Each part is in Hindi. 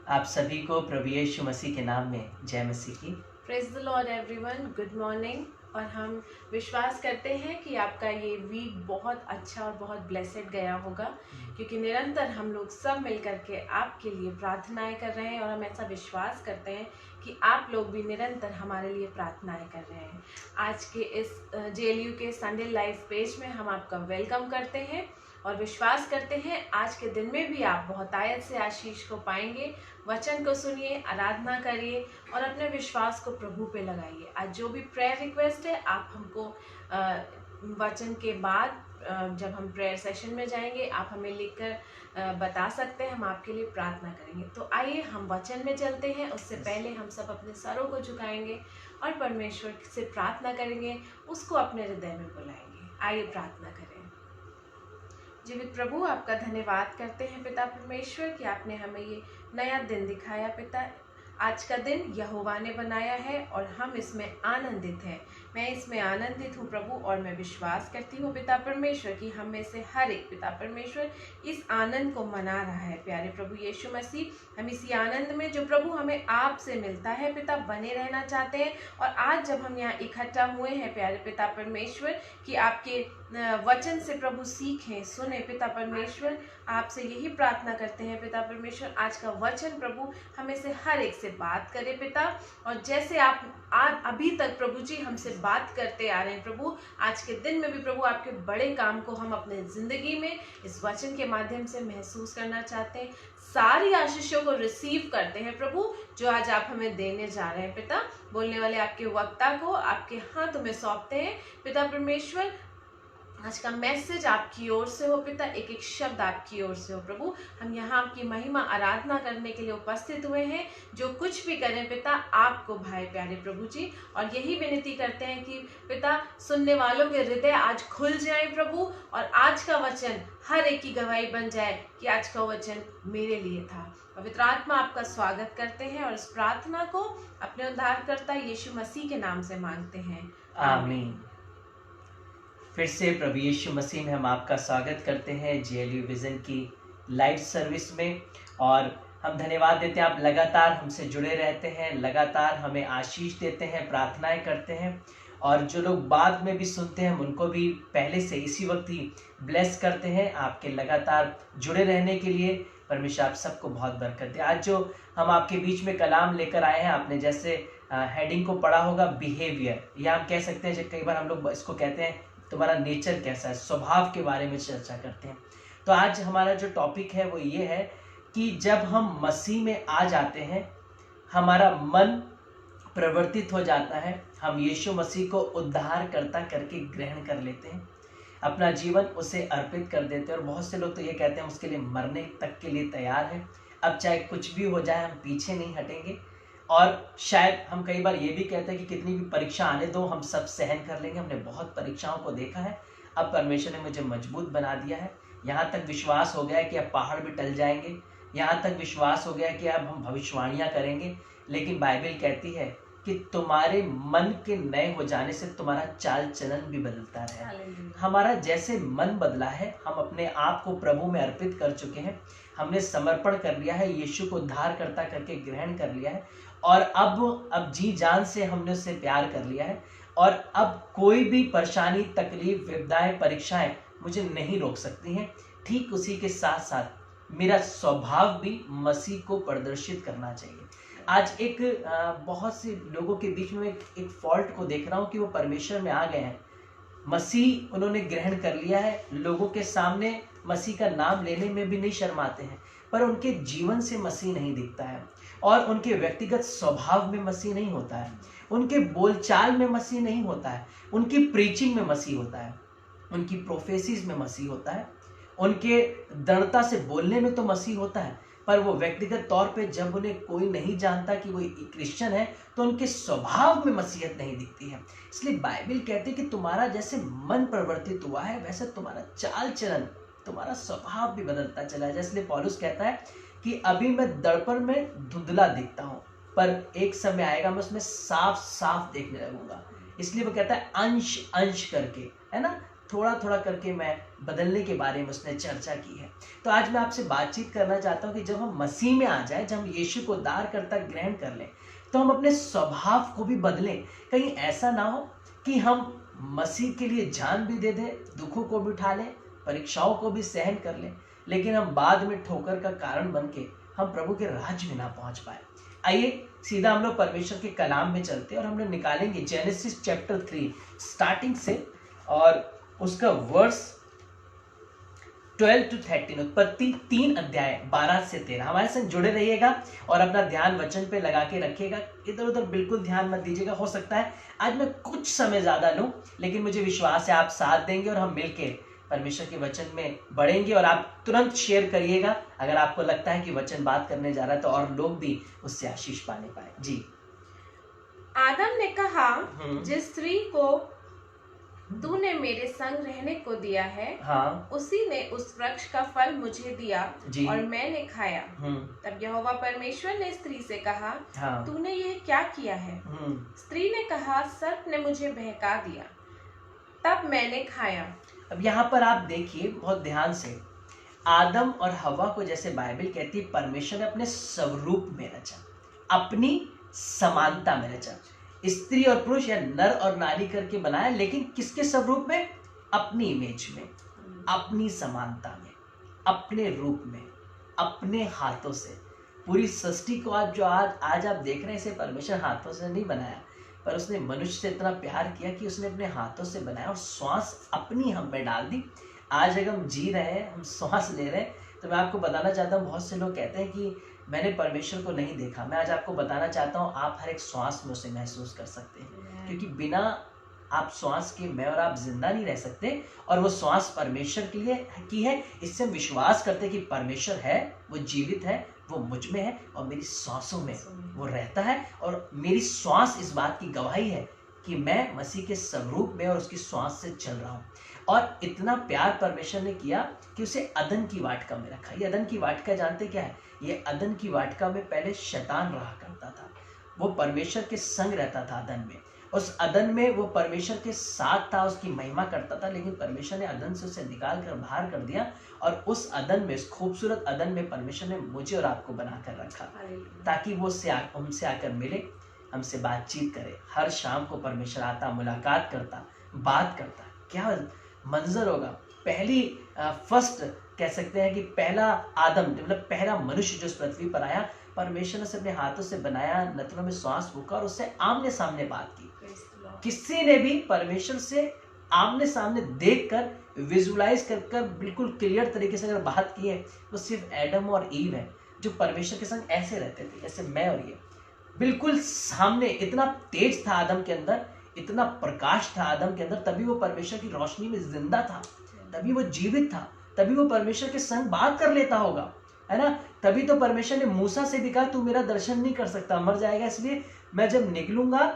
आप सभी को प्रभु यीशु मसीह के नाम में जय मसीह की। Praise the Lord everyone, good morning. और हम विश्वास करते हैं कि आपका ये वीक बहुत अच्छा और बहुत ब्लेसेड गया होगा, क्योंकि निरंतर हम लोग सब मिलकर के आपके लिए प्रार्थनाएं कर रहे हैं और हम ऐसा विश्वास करते हैं कि आप लोग भी निरंतर हमारे लिए प्रार्थनाएं कर रहे हैं। आज के इस JLU के संडे लाइव पेज में हम आपका वेलकम करते हैं और विश्वास करते हैं आज के दिन में भी आप बहुतायत से आशीष को पाएंगे। वचन को सुनिए, आराधना करिए और अपने विश्वास को प्रभु पे लगाइए। आज जो भी प्रेयर रिक्वेस्ट है आप हमको वचन के बाद जब हम प्रेयर सेशन में जाएंगे आप हमें लिखकर बता सकते हैं, हम आपके लिए प्रार्थना करेंगे। तो आइए हम वचन में चलते हैं। उससे पहले हम सब अपने सरों को झुकाएंगे और परमेश्वर से प्रार्थना करेंगे, उसको अपने हृदय में बुलाएंगे। आइए प्रार्थना करें। जीवित प्रभु, आपका धन्यवाद करते हैं पिता परमेश्वर कि आपने हमें ये नया दिन दिखाया। पिता, आज का दिन यहोवा ने बनाया है और हम इसमें आनंदित हैं। मैं इसमें आनंदित हूँ प्रभु, और मैं विश्वास करती हूँ पिता परमेश्वर कि हम में से हर एक पिता परमेश्वर इस आनंद को मना रहा है। प्यारे प्रभु यीशु मसीह, हम इसी आनंद में जो प्रभु हमें आपसे मिलता है पिता बने रहना चाहते हैं। और आज जब हम यहाँ इकट्ठा हुए हैं प्यारे पिता परमेश्वर कि आपके वचन से प्रभु सीखें, सुने पिता परमेश्वर, आपसे यही प्रार्थना करते हैं पिता परमेश्वर। आज का वचन प्रभु हमें से हर एक से बात करे पिता, और जैसे आप आज अभी तक प्रभु जी हमसे बात करते आ रहे हैं प्रभु, आज के दिन में भी प्रभु आपके बड़े काम को हम अपने जिंदगी में इस वचन के माध्यम से महसूस करना चाहते हैं। सारी आशीषों को रिसीव करते हैं प्रभु जो आज आप हमें देने जा रहे हैं पिता। बोलने वाले आपके वक्ता को आपके हाथ में सौंपते हैं पिता परमेश्वर। आज का मैसेज आपकी ओर से हो पिता, एक एक शब्द आपकी ओर से हो प्रभु। हम यहाँ आपकी महिमा आराधना करने के लिए उपस्थित हुए हैं। जो कुछ भी करें पिता आपको भाई प्यारे प्रभु जी, और यही विनती करते हैं कि पिता सुनने वालों के हृदय आज खुल जाए प्रभु, और आज का वचन हर एक की गवाही बन जाए कि आज का वचन मेरे लिए था। पवित्र आत्मा आपका स्वागत करते हैं और इस प्रार्थना को अपने उद्धारकर्ता यीशु मसीह के नाम से मांगते हैं, आमीन। फिर से प्रभु यीशु मसीह में हम आपका स्वागत करते हैं JLU विजन की लाइव सर्विस में। और हम धन्यवाद देते हैं, आप लगातार हमसे जुड़े रहते हैं, लगातार हमें आशीष देते हैं, प्रार्थनाएं करते हैं। और जो लोग बाद में भी सुनते हैं हम उनको भी पहले से इसी वक्त ही ब्लेस करते हैं। आपके लगातार जुड़े रहने के लिए परमेश्वर आप सबको बहुत बरकत दे। आज जो हम आपके बीच में कलाम लेकर आए हैं, आपने जैसे हेडिंग को पढ़ा होगा बिहेवियर, या हम कह सकते हैं जब कई बार हम लोग इसको कहते हैं तुम्हारा नेचर कैसा है, स्वभाव के बारे में चर्चा करते हैं। तो आज हमारा जो टॉपिक है वो ये है कि जब हम मसीह में आ जाते हैं हमारा मन परिवर्तित हो जाता है, हम यीशु मसीह को उद्धारकर्ता करके ग्रहण कर लेते हैं, अपना जीवन उसे अर्पित कर देते हैं। और बहुत से लोग तो ये कहते हैं उसके लिए मरने तक के लिए तैयार हैं। अब चाहे कुछ भी हो जाए हम पीछे नहीं हटेंगे। और शायद हम कई बार ये भी कहते हैं कि कितनी भी परीक्षा आने दो हम सब सहन कर लेंगे। हमने बहुत परीक्षाओं को देखा है, अब परमेश्वर ने मुझे मजबूत बना दिया है। यहाँ तक विश्वास हो गया है कि अब पहाड़ भी टल जाएंगे, यहाँ तक विश्वास हो गया है कि अब हम भविष्यवाणियाँ करेंगे। लेकिन बाइबल कहती है कि तुम्हारे मन के नए हो जाने से तुम्हारा चाल चलन भी बदलता है। हमारा जैसे मन बदला है, हम अपने आप को प्रभु में अर्पित कर चुके हैं, हमने समर्पण कर लिया है, यीशु को उद्धारकर्ता करके ग्रहण कर लिया है, और अब जी जान से हमने उससे प्यार कर लिया है। और अब कोई भी परेशानी, तकलीफ, विपदाएं, परीक्षाएं मुझे नहीं रोक सकती हैं। ठीक उसी के साथ साथ मेरा स्वभाव भी मसीह को प्रदर्शित करना चाहिए। आज एक बहुत से लोगों के बीच में एक फॉल्ट को देख रहा हूँ कि वो परमेश्वर में आ गए हैं, मसीह उन्होंने ग्रहण कर लिया है, लोगों के सामने मसीह का नाम लेने में भी नहीं शर्माते हैं, पर उनके जीवन से मसीह नहीं दिखता है, और उनके व्यक्तिगत स्वभाव में मसीह नहीं होता है, उनके बोलचाल में मसीह नहीं होता है, उनकी प्रीचिंग में मसीह होता है, उनकी प्रोफेसीज में मसीह होता है, उनके दृढ़ता से बोलने में तो मसीह होता है, पर वो व्यक्तिगत तौर पे जब उन्हें कोई नहीं जानता कि वो क्रिश्चियन है तो उनके स्वभाव में मसीहत नहीं दिखती है। इसलिए बाइबल कहती है कि तुम्हारा जैसे मन परिवर्तित हुआ है वैसे तुम्हारा चाल चलन, तुम्हारा स्वभाव भी बदलता चला जाए। इसलिए पौलुस कहता है कि अभी मैं दर्पण में धुंधला दिखता हूँ, पर एक समय आएगा मैं उसमें साफ साफ देखने लगूंगा। इसलिए वो कहता है अंश अंश करके, है ना, थोड़ा थोड़ा करके मैं बदलने के बारे में उसने चर्चा की है। तो आज मैं आपसे बातचीत करना चाहता हूँ कि जब हम मसीह में आ जाए, जब हम यीशु को उद्धारकर्ता ग्रहण कर लें, तो हम अपने स्वभाव को भी बदलें। कहीं ऐसा ना हो कि हम मसीह के लिए जान भी दे दें, दुखों को भी उठा लें, परीक्षाओं को भी सहन कर लें, लेकिन हम बाद में ठोकर का कारण बन के हम प्रभु के राज्य में ना पहुंच पाए। आइए सीधा हम लोग परमेश्वर के कलाम में चलते हैं और हम लोग निकालेंगे जेनेसिस चैप्टर 3 स्टार्टिंग से, और उसका वर्स 12 to 13, उत्पत्ति 3 अध्याय 12 से 13। हमारे संग जुड़े रहिएगा और अपना ध्यान वचन पे लगा के रखिएगा, इधर उधर बिल्कुल ध्यान मत दीजिएगा। हो सकता है आज मैं कुछ समय ज्यादा लूं, लेकिन मुझे विश्वास है आप साथ देंगे और हम मिलके परमेश्वर के वचन में बढ़ेंगे। और आप तुरंत शेयर करिएगा अगर आपको लगता है कि वचन बात करने जा रहा है, तो और लोग भी उससे आशीष पाने पाए। जी। आदम ने कहा, जिस स्त्री को तूने मेरे संग रहने को दिया है, हाँ, उसी ने उस वृक्ष का फल मुझे दिया और मैंने खाया। तब यहोवा परमेश्वर ने स्त्री से कहा, हाँ, तूने यह क्या किया है? स्त्री ने कहा, सर्प ने मुझे बहका दिया, तब मैंने खाया। अब यहाँ पर आप देखिए बहुत ध्यान से, आदम और हवा को जैसे बाइबल कहती है परमेश्वर ने अपने स्वरूप में रचा, अपनी समानता में रचा। स्त्री और पुरुष या नर और नारी करके बनाया, लेकिन किसके स्वरूप में? अपनी इमेज में, अपनी समानता में, अपने रूप में, अपने हाथों से। पूरी सृष्टि को आज आप देख रहे हैं, इसे परमेश्वर हाथों से नहीं बनाया, पर उसने मनुष्य से इतना प्यार किया कि उसने अपने हाथों से बनाया और श्वास अपनी हम में डाल दी। आज अगर हम जी रहे हैं, हम श्वास ले रहे हैं, तो मैं आपको बताना चाहता हूँ, बहुत से लोग कहते हैं कि मैंने परमेश्वर को नहीं देखा। मैं आज आपको बताना चाहता हूँ, आप हर एक श्वास में उसे महसूस कर सकते हैं, क्योंकि बिना आप श्वास के मैं और आप जिंदा नहीं रह सकते। और वो श्वास परमेश्वर के लिए की है। इससे हम विश्वास करते हैं कि परमेश्वर है, वो जीवित है, वो मुझ में है और मेरी श्वासों में वो रहता है। और मेरी श्वास इस बात की गवाही है कि मैं मसीह के स्वरूप में और उसकी श्वास से चल रहा हूँ। और इतना प्यार परमेश्वर ने किया कि उसे अदन की वाटिका में रखा। ये अदन की वाटिका जानते क्या है? ये अदन की वाटिका में पहले शैतान रहा करता था। वो परमेश्वर के संग रहता था अदन में। उस अदन में वो परमेश्वर के साथ था, उसकी महिमा करता था, लेकिन परमेश्वर ने अदन से उसे निकाल कर बाहर कर दिया। और उस अदन में, इस खूबसूरत अदन में परमेश्वर ने मुझे और आपको बनाकर रखा, ताकि वो हमसे आकर मिले, हमसे बातचीत करे। हर शाम को परमेश्वर आता, मुलाकात करता, बात करता। क्या मंजर होगा! पहली फर्स्ट कह सकते हैं कि पहला आदम, मतलब पहला मनुष्य जो इस पृथ्वी पर आया, परमेश्वर ने उसे अपने हाथों से बनाया, नथनों में श्वास फूंका और उससे आमने सामने बात की। किसी ने भी परमेश्वर से आमने सामने देखकर, विजुलाइज कर बिल्कुल क्लियर तरीके से अगर बात की है, तो सिर्फ एडम और ईव है, जो परमेश्वर के संग ऐसे रहते थे जैसे मैं और ये, बिल्कुल सामने। इतना तेज था आदम के अंदर, इतना प्रकाश था आदम के अंदर, तभी वो परमेश्वर की रोशनी में जिंदा था, तभी वो जीवित था, तभी वो परमेश्वर के संग बात कर लेता होगा, है ना। तभी तो परमेश्वर ने मूसा से भी कहा, तू मेरा दर्शन नहीं कर सकता, मर जाएगा, इसलिए मैं जब निकलूंगा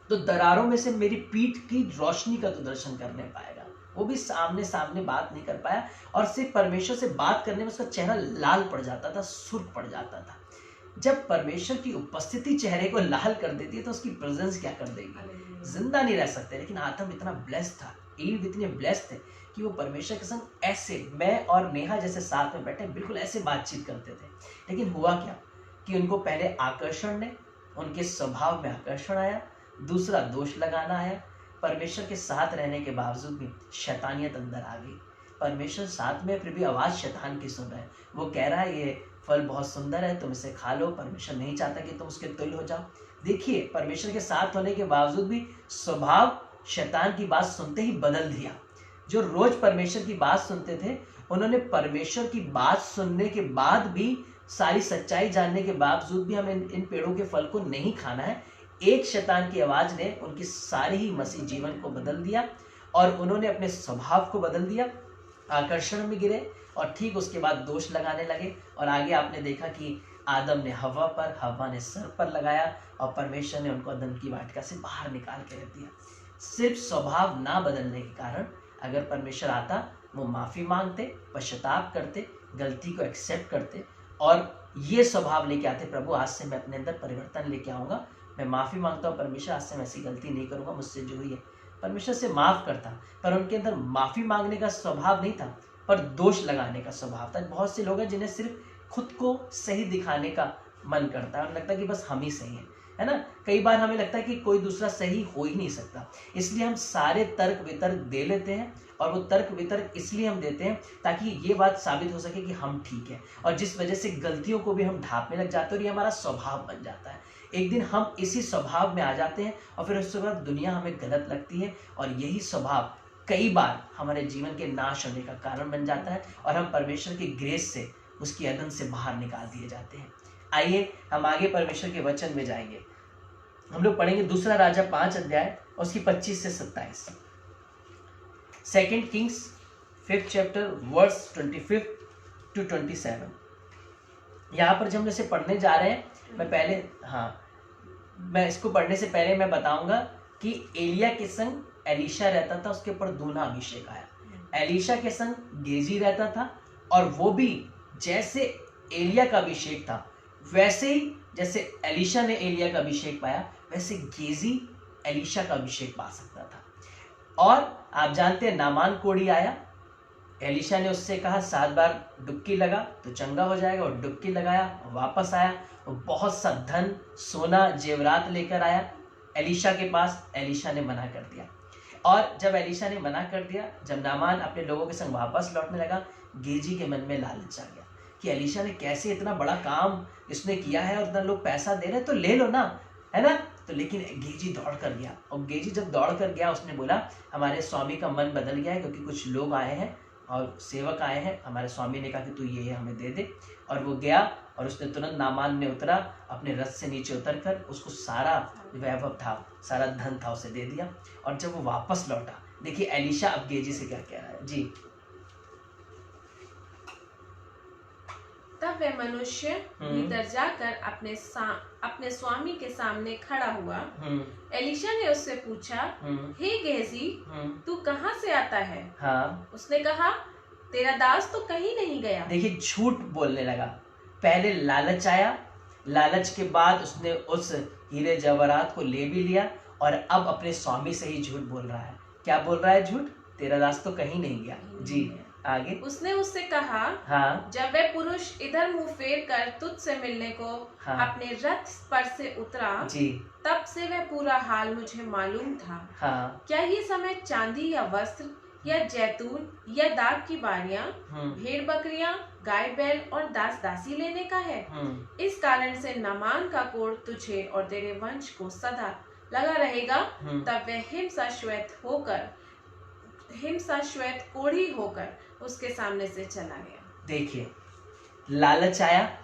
तो दरारों में से मेरी पीठ की रोशनी का तो दर्शन करने पाएगा। वो भी सामने सामने बात नहीं कर पाया, और सिर्फ परमेश्वर से बात करने में उसका चेहरा लाल पड़ जाता था, सुर्ख पड़ जाता था। जब परमेश्वर की उपस्थिति चेहरे को लाल कर देती है, तो उसकी प्रेजेंस क्या कर देगी? जिंदा नहीं रह सकते। लेकिन आदम इतना ब्लेस्ड था, ईव इतने ब्लेस्ड थे कि वो परमेश्वर के संग ऐसे, मैं और नेहा जैसे साथ में बैठे बिल्कुल ऐसे बातचीत करते थे। लेकिन हुआ क्या कि उनको पहले आकर्षण ने, उनके स्वभाव में आकर्षण आया, दूसरा दोष लगाना आया। परमेश्वर के साथ रहने के बावजूद भी शैतानियत अंदर आ गई। परमेश्वर साथ में, फिर भी आवाज शैतान की सुन रहा है। वो कह रहा है ये फल बहुत सुंदर है, तुम इसे खा लो। परमेश्वर नहीं चाहता कि तुम उसके तुल्य हो जाओ। देखिए, परमेश्वर के साथ होने के बावजूद भी स्वभाव शैतान की बात सुनते ही बदल दिया। जो रोज परमेश्वर की बात सुनते थे, उन्होंने परमेश्वर की बात सुनने के बाद भी, सारी सच्चाई जानने के बावजूद भी हमें इन पेड़ों के फल को नहीं खाना है, एक शैतान की आवाज ने उनकी सारी ही मसीह जीवन को बदल दिया और उन्होंने अपने स्वभाव को बदल दिया, आकर्षण में गिरे और ठीक उसके बाद दोष लगाने लगे। और आगे आपने देखा कि आदम ने हवा पर, हवा ने सर पर लगाया और परमेश्वर ने उनको अदन की वाटिका से बाहर निकाल के रख दिया। सिर्फ स्वभाव ना बदलने के कारण अगर परमेश्वर आता, वो माफी मांगते, पश्चाताप करते, गलती को एक्सेप्ट करते और ये स्वभाव लेके आते, प्रभु आज से मैं अपने अंदर परिवर्तन लेके आऊंगा, मैं माफी मांगता हूँ परमेश्वर, आज से मैं ऐसी गलती नहीं करूंगा, मुझसे जो हुई है परमेश्वर से माफ करता, पर उनके अंदर माफी मांगने का स्वभाव नहीं था, पर दोष लगाने का स्वभाव था। बहुत से लोग हैं जिन्हें सिर्फ खुद को सही दिखाने का मन करता है और लगता है कि बस हम ही सही हैं, है ना। कई बार हमें लगता है कि कोई दूसरा सही हो ही नहीं सकता, इसलिए हम सारे तर्क वितर्क दे लेते हैं। और वो तर्क वितर्क इसलिए हम देते हैं ताकि ये बात साबित हो सके कि हम ठीक हैं, और जिस वजह से गलतियों को भी हम ढांपने लग जाते हैं और ये हमारा स्वभाव बन जाता है। एक दिन हम इसी स्वभाव में आ जाते हैं और फिर उसके बाद दुनिया हमें गलत लगती है, और यही स्वभाव कई बार हमारे जीवन के नाश होने का कारण बन जाता है और हम परमेश्वर की ग्रेस से, उसकी अदन से बाहर निकाल दिए जाते हैं। आइए हम आगे परमेश्वर के वचन में जाएंगे। हम लोग पढ़ेंगे दूसरा राजा 5 अध्याय और उसकी 25 से 27। 2 Kings 5th chapter verse 25 to 27। यहाँ पर जब हम इसे पढ़ने जा रहे हैं, मैं इसको पढ़ने से पहले मैं बताऊंगा कि एलिया के संग एलीशा रहता था, उसके ऊपर दूना अभिषेक आया। एलीशा के संग गेजी रहता था, और वो भी जैसे एलिया का अभिषेक था वैसे ही जैसे एलीशा ने एलिया का अभिषेक पाया, वैसे गेजी एलीशा का अभिषेक पा सकता था। और आप जानते हैं नामान कोढ़ी आया, एलीशा ने उससे कहा 7 बार डुबकी लगा तो चंगा हो जाएगा, और डुबकी लगाया, वापस आया, और बहुत सा धन सोना जेवरात लेकर आया एलीशा के पास। एलीशा ने मना कर दिया, और जब एलीशा ने मना कर दिया, जब नामान अपने लोगों के संग वापस लौटने लगा, गेजी के मन में लालच आ गया कि एलीशा ने कैसे इतना बड़ा काम इसने किया है और इतना लोग पैसा दे रहे हैं तो ले लो ना, है ना। तो लेकिन गेजी दौड़ कर गया, और गेजी जब दौड़ कर गया उसने बोला हमारे स्वामी का मन बदल गया है, क्योंकि कुछ लोग आए हैं और सेवक आए हैं। हमारे स्वामी ने कहा कि तू ये हमें दे दे। और वो गया, और उसने तुरंत नामान ने उतरा, अपने रथ से नीचे उतर कर उसको सारा वैभव था, सारा धन था, उसे दे दिया। और जब वो वापस लौटा, देखिए एलीशा अब गेजी से क्या कह रहा है जी। तब वह मनुष्य भीतर जाकर अपने स्वामी के सामने खड़ा हुआ। एलीशा ने उससे पूछा, हे गेहजी, तू कहाँ से आता है? हाँ। उसने कहा, तेरा दास तो कहीं नहीं गया। देखिए झूठ बोलने लगा। पहले लालच आया, लालच के बाद उसने उस हीरे जवाहरात को ले भी लिया, और अब अपने स्वामी से ही झूठ बोल रहा है। क्या बोल रहा है झूठ? तेरा दास तो कहीं नहीं गया जी। आगे उसने उससे कहा, हाँ, जब वह पुरुष इधर मुंह फेर कर तुझसे मिलने को अपने रथ पर से उतरा जी, तब से वह पूरा हाल मुझे मालूम था। हाँ, क्या ये समय चांदी या वस्त्र या जैतून या दाग की बारियां, भेड़ बकरियां, गाय बैल और दास दासी लेने का है? इस कारण से नामान का कोढ़ तुझे और तेरे वंश को सदा लगा रहेगा। तब वह हिमसा श्वेत कोढ़ी होकर उसके सामने से चला गया। देखिए लालच आया,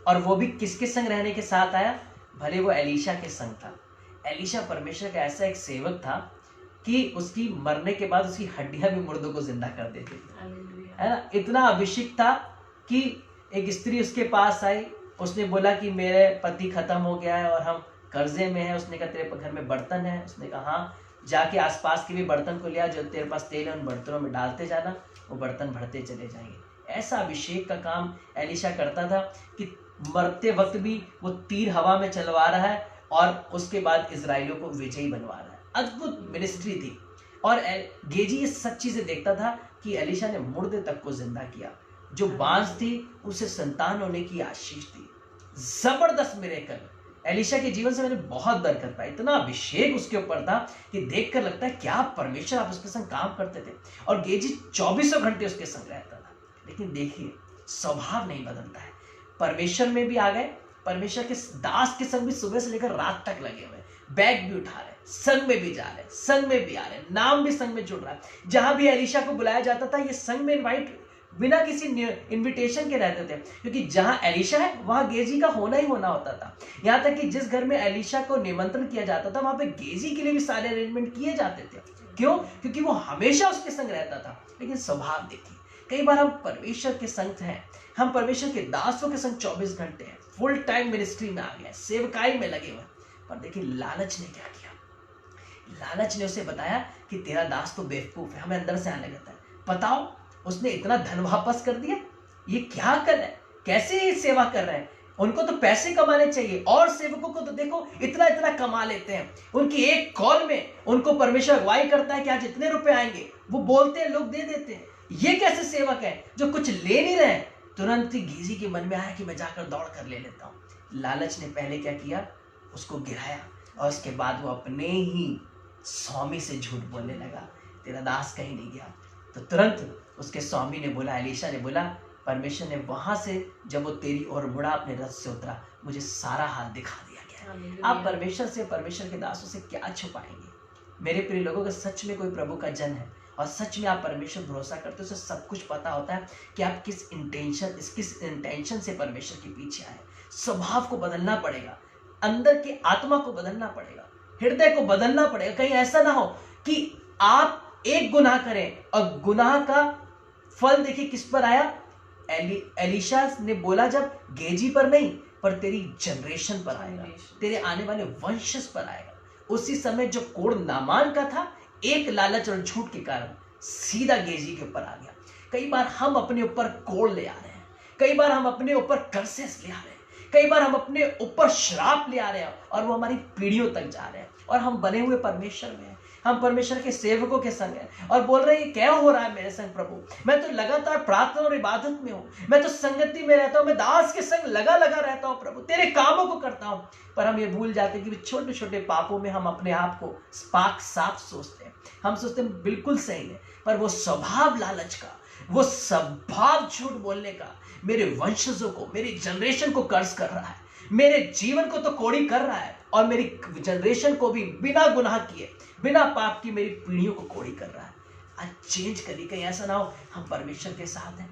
और वो भी किसके संग रहने के साथ आया? भले वो एलीशा के संग था। एलीशा परमेश्वर का ऐसा एक सेवक था कि उसकी मरने के बाद उसकी हड्डियां भी मुर्दों को जिंदा कर देती थी, है ना। इतना अभिषेक था कि एक स्त्री उसके पास आई, उसने बोला कि मेरे पति खत्म हो गया है और हम कर्जे में हैं। उसने कहा तेरे घर में बर्तन है? उसने कहा हाँ। जाके आसपास के भी बर्तन को लिया, जो तेरे पास तेल है उन बर्तनों में डालते जाना, वो बर्तन भरते चले जाएंगे। ऐसा अभिषेक का काम एलीशा करता था कि मरते वक्त भी वो तीर हवा में चलवा रहा है और उसके बाद इजराइलियों को विजयी बनवा रहा है। अद्भुत मिनिस्ट्री थी। और गेजी ये सब चीजें देखता था कि एलीशा ने मुर्दे तक को जिंदा किया, जो बांझ थी उसे संतान होने की आशीष दी। जबरदस्त मिरेकल एलीशा के जीवन से मैंने बहुत बरकत पाई। इतना अभिषेक उसके ऊपर था कि देखकर लगता है क्या परमेश्वर आप उसके संग काम करते थे। और गेजी 24 घंटे उसके संग रहता था। लेकिन देखिए स्वभाव नहीं बदलता है। परमेश्वर में भी आ गए, परमेश्वर के दास के संग भी सुबह से लेकर रात तक लगे हुए, बैग भी उठा रहे, संग में भी जा रहे, संग में भी आ रहे, नाम भी संग में जुड़ रहा है। जहां भी एलीशा को बुलाया जाता था ये संग में इनवाइट बिना किसी इनविटेशन के रहते थे, क्योंकि जहां एलीशा है वहां गेजी का होना ही होना होता था। यहां तक कि जिस घर में एलीशा को निमंत्रण किया जाता था वहां पे गेजी के लिए भी सारे अरेंजमेंट किए जाते थे। क्यों? क्योंकि वो हमेशा उसके संग रहता था। लेकिन स्वभाव देखिए, कई बार हम परमेश्वर के संग हैं, हम परमेश्वर के दासों के संग 24 घंटे हैं, फुल टाइम मिनिस्ट्री में आ गए, सेवकाई में लगे हुए। पर देखिए लालच ने क्या किया? लालच ने उसे बताया कि तेरा दास तो बेवकूफ है, हमें अंदर से आने लगता है। बताओ, उसने इतना धन वापस कर दिया। ये क्या कर रहा है? कैसे ये सेवा कर रहा है? उनको तो पैसे कमाने चाहिए, और सेवकों को तो देखो इतना इतना कमा लेते हैं। उनकी एक कॉल में उनको परमेश्वर अगुवाई करता है कि आज इतने रुपए आएंगे, वो बोलते हैं, लोग दे देते हैं। ये कैसे सेवक है जो कुछ ले नहीं रहे? तुरंत ही गेजी के मन में आया कि मैं जाकर दौड़ कर ले लेता हूं। लालच ने पहले क्या किया, उसको गिराया, और उसके बाद वो अपने ही स्वामी से झूठ बोलने लगा, तेरा दास कहीं नहीं गया। तो तुरंत उसके स्वामी ने बोला, एलीशा ने बोला, परमेश्वर ने वहां से जब वो तेरी ओर मुड़ा, अपने रथ से उतरा, मुझे सारा हाल दिखा दिया गया। आप परमेश्वर से, परमेश्वर के दासों से क्या छुपाएंगे? मेरे प्रिय लोगों, अगर सच में कोई प्रभु का जन है और सच में आप परमेश्वर भरोसा करते हो, उसे सब कुछ पता होता है कि आप किस इंटेंशन से परमेश्वर के पीछे आए। स्वभाव को बदलना पड़ेगा, अंदर की आत्मा को बदलना पड़ेगा, हृदय को बदलना पड़ेगा। कहीं ऐसा ना हो कि आप एक गुनाह करें और गुनाह का फल देखिए किस पर आया। एलीशा ने बोला, जब गेजी पर नहीं पर तेरी जनरेशन पर आएगा, तेरे आने वाले वंशज पर आएगा। उसी समय जो कोड़ नामान का था, एक लालच और झूठ के कारण सीधा गेजी के ऊपर आ गया। कई बार हम अपने ऊपर कोड़ ले आ रहे हैं, कई बार हम अपने ऊपर कर्सेस ले आ रहे हैं, कई बार हम अपने ऊपर श्राप ले आ रहे हैं, और वो हमारी पीढ़ियों तक जा रहे हैं। और हम बने हुए परमेश्वर में हैं, हम परमेश्वर के सेवकों के संग हैं, और बोल रहे हैं क्या हो रहा है मेरे संग प्रभु? मैं तो लगातार प्रार्थना और इबादत में हूँ, मैं तो संगति में रहता हूँ, मैं दास के संग लगा रहता हूँ प्रभु, तेरे कामों को करता हूँ। पर हम ये भूल जाते हैं कि छोटे छोटे पापों में हम अपने आप को पाक साफ सोचते हैं। हम सोचते हैं बिल्कुल सही है, पर वो स्वभाव लालच का, वो स्वभाव झूठ बोलने का मेरे वंशजों को, मेरी जनरेशन को कर्ज कर रहा है, मेरे जीवन को तो कोड़ी कर रहा है, और मेरी जनरेशन को भी बिना गुनाह किए, बिना पाप की मेरी पीढ़ियों को कोड़ी कर रहा है। आज चेंज करिए। कहीं ऐसा ना हो हम परमेश्वर के साथ हैं,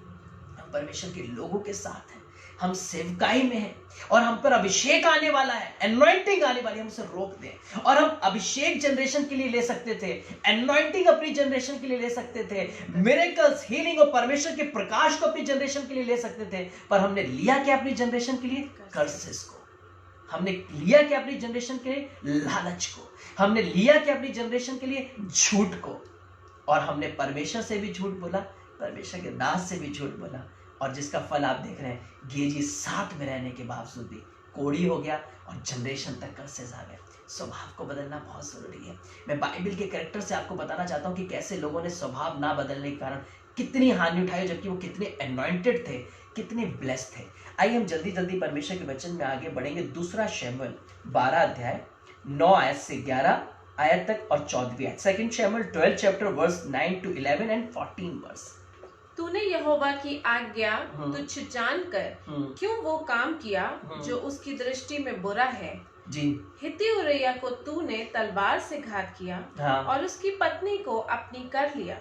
हम परमेश्वर के लोगों के साथ हैं, हम सेवकाई में हैं, और हम पर अभिषेक आने वाला है, एनॉइंटिंग आने वाली है, हम उसे रोक दें। और हम अभिषेक जनरेशन के लिए ले सकते थे, एनॉइंटिंग अपनी जनरेशन के लिए ले सकते थे, मिरेकल्स, हीलिंग और परमेश्वर के प्रकाश को अपनी जनरेशन के लिए ले सकते थे, पर हमने लिया क्या अपनी जनरेशन के लिए? कर्सेस को। हमने लिया क्या अपनी जनरेशन के लिए? लालच को। हमने लिया क्या अपनी जनरेशन के लिए? झूठ को। और हमने परमेश्वर से भी झूठ बोला, परमेश्वर के दास से भी झूठ बोला, और जिसका फल आप देख रहे हैं, गेजी साथ में रहने के बावजूद भी कोड़ी हो गया और जनरेशन तक कर्सेस आ गए। स्वभाव को बदलना बहुत जरूरी है। मैं बाइबल के कैरेक्टर से आपको बताना चाहता हूँ कि कैसे लोगों ने स्वभाव ना बदलने के कारण कितनी हानि उठाई, जबकि वो कितने अनॉइंटेड थे, कितने ब्लेस्ड थे। आइए हम जल्दी जल्दी परमेश्वर के वचन में आगे बढ़ेंगे। दूसरा शमूएल 12 अध्याय 9 आयत से 11 आयत तक और 14वीं आयत। Second Samuel 12 chapter verse 9 to 11 and 14 verse. तूने यहोवा की आज्ञा तुच्छ जानकर क्यों वो काम किया जो उसकी दृष्टि में बुरा है? जी। हित्ती उरिय्याह को तूने तलवार से घात किया, हाँ। और उसकी पत्नी को अपनी कर लिया,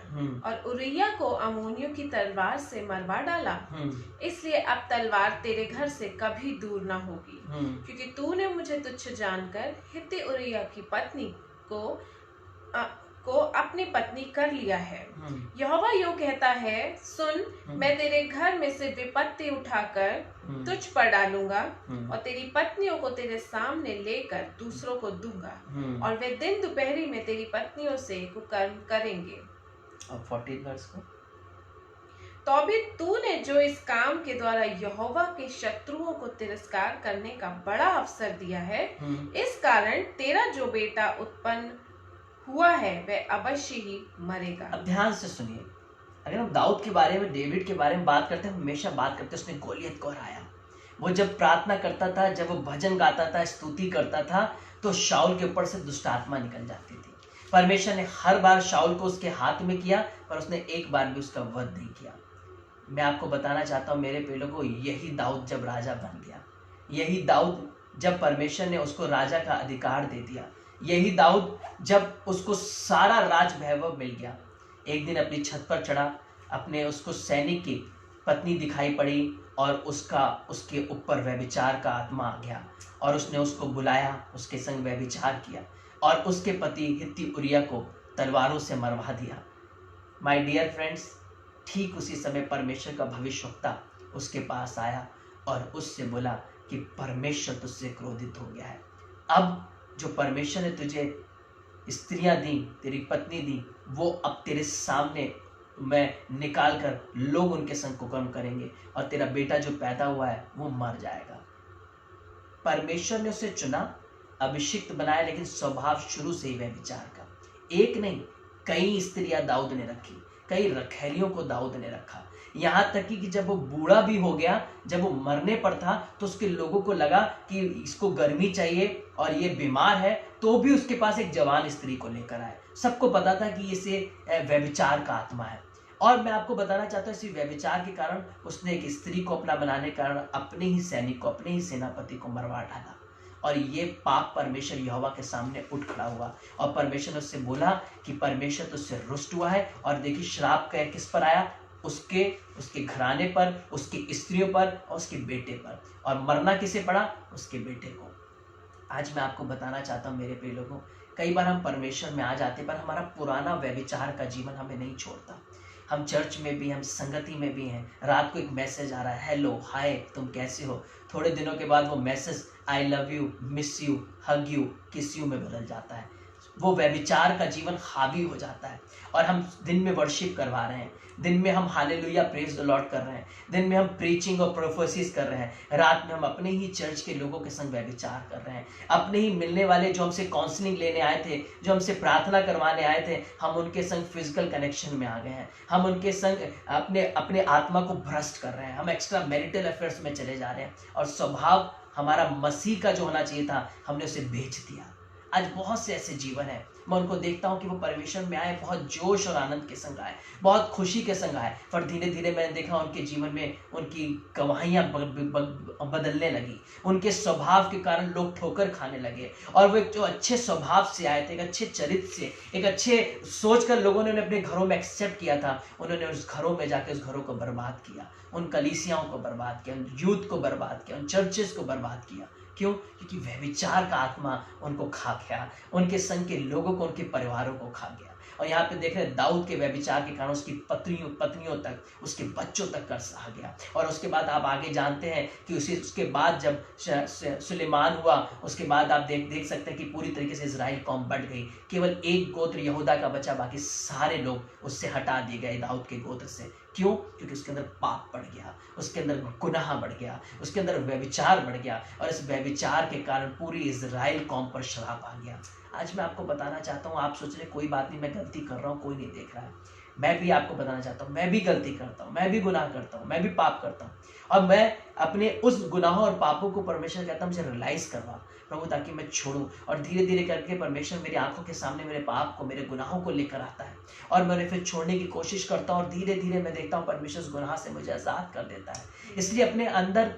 और उरिय्याह को अम्मोनियों की तलवार से मरवा डाला। इसलिए अब तलवार तेरे घर से कभी दूर न होगी, क्योंकि तूने मुझे तुच्छ जानकर हित्ती उरिय्याह की पत्नी को अपनी पत्नी कर लिया है। यहोवा यूं कहता है, सुन, मैं तेरे घर में से विपत्ति उठाकर तुझ पर डालूंगा, और तेरी पत्नियों को तेरे सामने लेकर दूसरों को दूंगा, और वे दिन दोपहरी में तेरी पत्नियों से कुकर्म करेंगे। और 14 वर्ष को, तो भी तूने जो इस काम के द्वारा यहोवा के शत्रुओं को तिरस्कार करने का बड़ा अवसर दिया है, इस कारण तेरा जो बेटा उत्पन्न हुआ है वह अवश्य ही मरेगा। अब ध्यान से सुनिए। अगर हम दाऊद के बारे में, डेविड के बारे में बात करते हैं, हमेशा बात करते हैं उसने गोलियत को हराया। वो जब प्रार्थना करता था, जब वो भजन गाता था, स्तुति करता था, तो शाऊल के ऊपर से दुष्ट आत्मा निकल जाती थी। परमेश्वर ने हर बार शाऊल को उसके हाथ में किया, पर उसने एक बार भी उसका वध नहीं किया। मैं आपको बताना चाहता हूँ मेरे प्रिय लोगों, यही दाऊद जब राजा बन गया, यही दाऊद जब परमेश्वर ने उसको राजा का अधिकार दे दिया, यही दाऊद जब उसको सारा राज वैभव मिल गया, एक दिन अपनी छत पर चढ़ा, अपने उसको सैनिक की पत्नी दिखाई पड़ी, और उसके ऊपर व्यभिचार का आत्मा आ गया, और उसने उसको बुलाया, उसके संग व्यभिचार किया, और उसके पति हित्ती उरिय्याह को तलवारों से मरवा दिया। माय डियर फ्रेंड्स, ठीक उसी समय परमेश्वर का भविष्यवक्ता उसके पास आया और उससे बोला कि परमेश्वर तुझसे क्रोधित हो गया है। अब जो परमेश्वर ने तुझे स्त्रियां दी, तेरी पत्नी दी, वो अब तेरे सामने मैं निकाल कर लोग उनके संग कुकर्म करेंगे, और तेरा बेटा जो पैदा हुआ है वो मर जाएगा। परमेश्वर ने उसे चुना, अभिषिक्त बनाया, लेकिन स्वभाव शुरू से ही व्यभिचार का। एक नहीं, कई स्त्रियां दाऊद ने रखी, कई रखैलियों को दाऊद ने रखा। यहाँ तक कि जब वो बूढ़ा भी हो गया, जब वो मरने पर था, तो उसके लोगों को लगा कि इसको गर्मी चाहिए और ये बीमार है, तो भी उसके पास एक जवान स्त्री को लेकर आए। सबको पता था कि इसे व्यभिचार का आत्मा है। और मैं आपको बताना चाहता हूँ, इसी व्यभिचार के कारण उसने एक स्त्री को अपना बनाने के कारण अपने ही सैनिक को, अपने ही सेनापति को मरवा डाला। और ये पाप परमेश्वर यहोवा के सामने उठ खड़ा हुआ, और परमेश्वर ने उससे बोला कि परमेश्वर तुझसे रुष्ट हुआ है। और देखिए श्राप का किस पर आया, उसके घराने पर, उसकी स्त्रियों पर और उसके बेटे पर। और मरना किसे पड़ा, उसके बेटे को। आज मैं आपको बताना चाहता हूँ मेरे प्रिय लोगों, कई बार हम परमेश्वर में आ जाते पर हमारा पुराना व्यभिचार का जीवन हमें नहीं छोड़ता। हम चर्च में भी, हम संगति में भी हैं, रात को एक मैसेज आ रहा है, हेलो हाय तुम कैसे हो, थोड़े दिनों के बाद वो message I love you, miss you, hug you, किस यू में बदल जाता है। वो व्यभिचार का जीवन हावी हो जाता है। और हम दिन में वर्शिप करवा रहे हैं, दिन में हम हालेलुया प्रेज द लॉर्ड कर रहे हैं, दिन में हम प्रीचिंग और प्रोफेसिस कर रहे हैं, रात में हम अपने ही चर्च के लोगों के संग व्यभिचार कर रहे हैं। अपने ही मिलने वाले जो हमसे काउंसलिंग लेने आए थे, जो हमसे प्रार्थना करवाने आए थे, हम उनके संग फिजिकल कनेक्शन में आ गए हैं। हम उनके संग अपने आत्मा को भ्रष्ट कर रहे हैं, हम एक्स्ट्रा मैरिटल अफेयर्स में चले जा रहे हैं, और स्वभाव हमारा मसीह का जो होना चाहिए था, हमने उसे बेच दिया। आज बहुत से ऐसे जीवन है, मैं उनको देखता हूँ कि वो परमेश्वर में आए, बहुत जोश और आनंद के संग आए, बहुत खुशी के संग आए, पर धीरे धीरे मैंने देखा उनके जीवन में उनकी गवाहियाँ बदलने लगी। उनके स्वभाव के कारण लोग ठोकर खाने लगे, और वो एक जो अच्छे स्वभाव से आए थे, एक अच्छे चरित्र से, एक अच्छे सोच कर लोगों ने उन्हें अपने घरों में एक्सेप्ट किया था, उन्होंने उस घरों में जाकर उस घरों को बर्बाद किया, उन कलीसियाओं को बर्बाद किया, उन यूथ को बर्बाद किया, उन चर्चेस को बर्बाद किया। क्यों? क्योंकि व्यभिचार का आत्मा उनको खा गया, उनके संग के लोगों को, उनके परिवारों को खा गया। और यहाँ पे देख रहे हैं दाऊद के व्यभिचार के कारण उसकी पत्नियों तक, उसके बच्चों तक कर्ज आ गया। और उसके बाद आप आगे जानते हैं कि उसके बाद जब सुलेमान हुआ, उसके बाद आप देख सकते हैं कि पूरी तरीके से इजराइल कौम बढ़ गई। केवल एक गोत्र यहूदा का बचा, बाकी सारे लोग उससे हटा दिए गए दाऊद के गोत्र से। क्यों? क्योंकि उसके अंदर पाप बढ़ गया, उसके अंदर गुनाह बढ़ गया, उसके अंदर व्यभिचार बढ़ गया, और इस व्यभिचार के कारण पूरी इजराइल कौम पर श्राप आ गया। आज मैं आपको बताना चाहता हूँ, आप सोच रहे कोई बात नहीं, मैं गलती कर रहा हूँ, कोई नहीं देख रहा है। मैं भी आपको बताना चाहता हूँ, मैं भी गलती करता हूँ, मैं भी गुनाह करता हूँ, मैं भी पाप करता हूँ, और मैं अपने उस गुनाहों और पापों को परमेश्वर कहता है मुझे रियलाइज करवा प्रभु, ताकि मैं छोड़ूं। और धीरे धीरे करके परमेश्वर मेरी आंखों के सामने मेरे पाप को, मेरे गुनाहों को लेकर आता है, और मैंने फिर छोड़ने की कोशिश करता हूँ, और धीरे धीरे मैं देखता हूँ परमेश्वर उस गुनाह से मुझे आजाद कर देता है। इसलिए अपने अंदर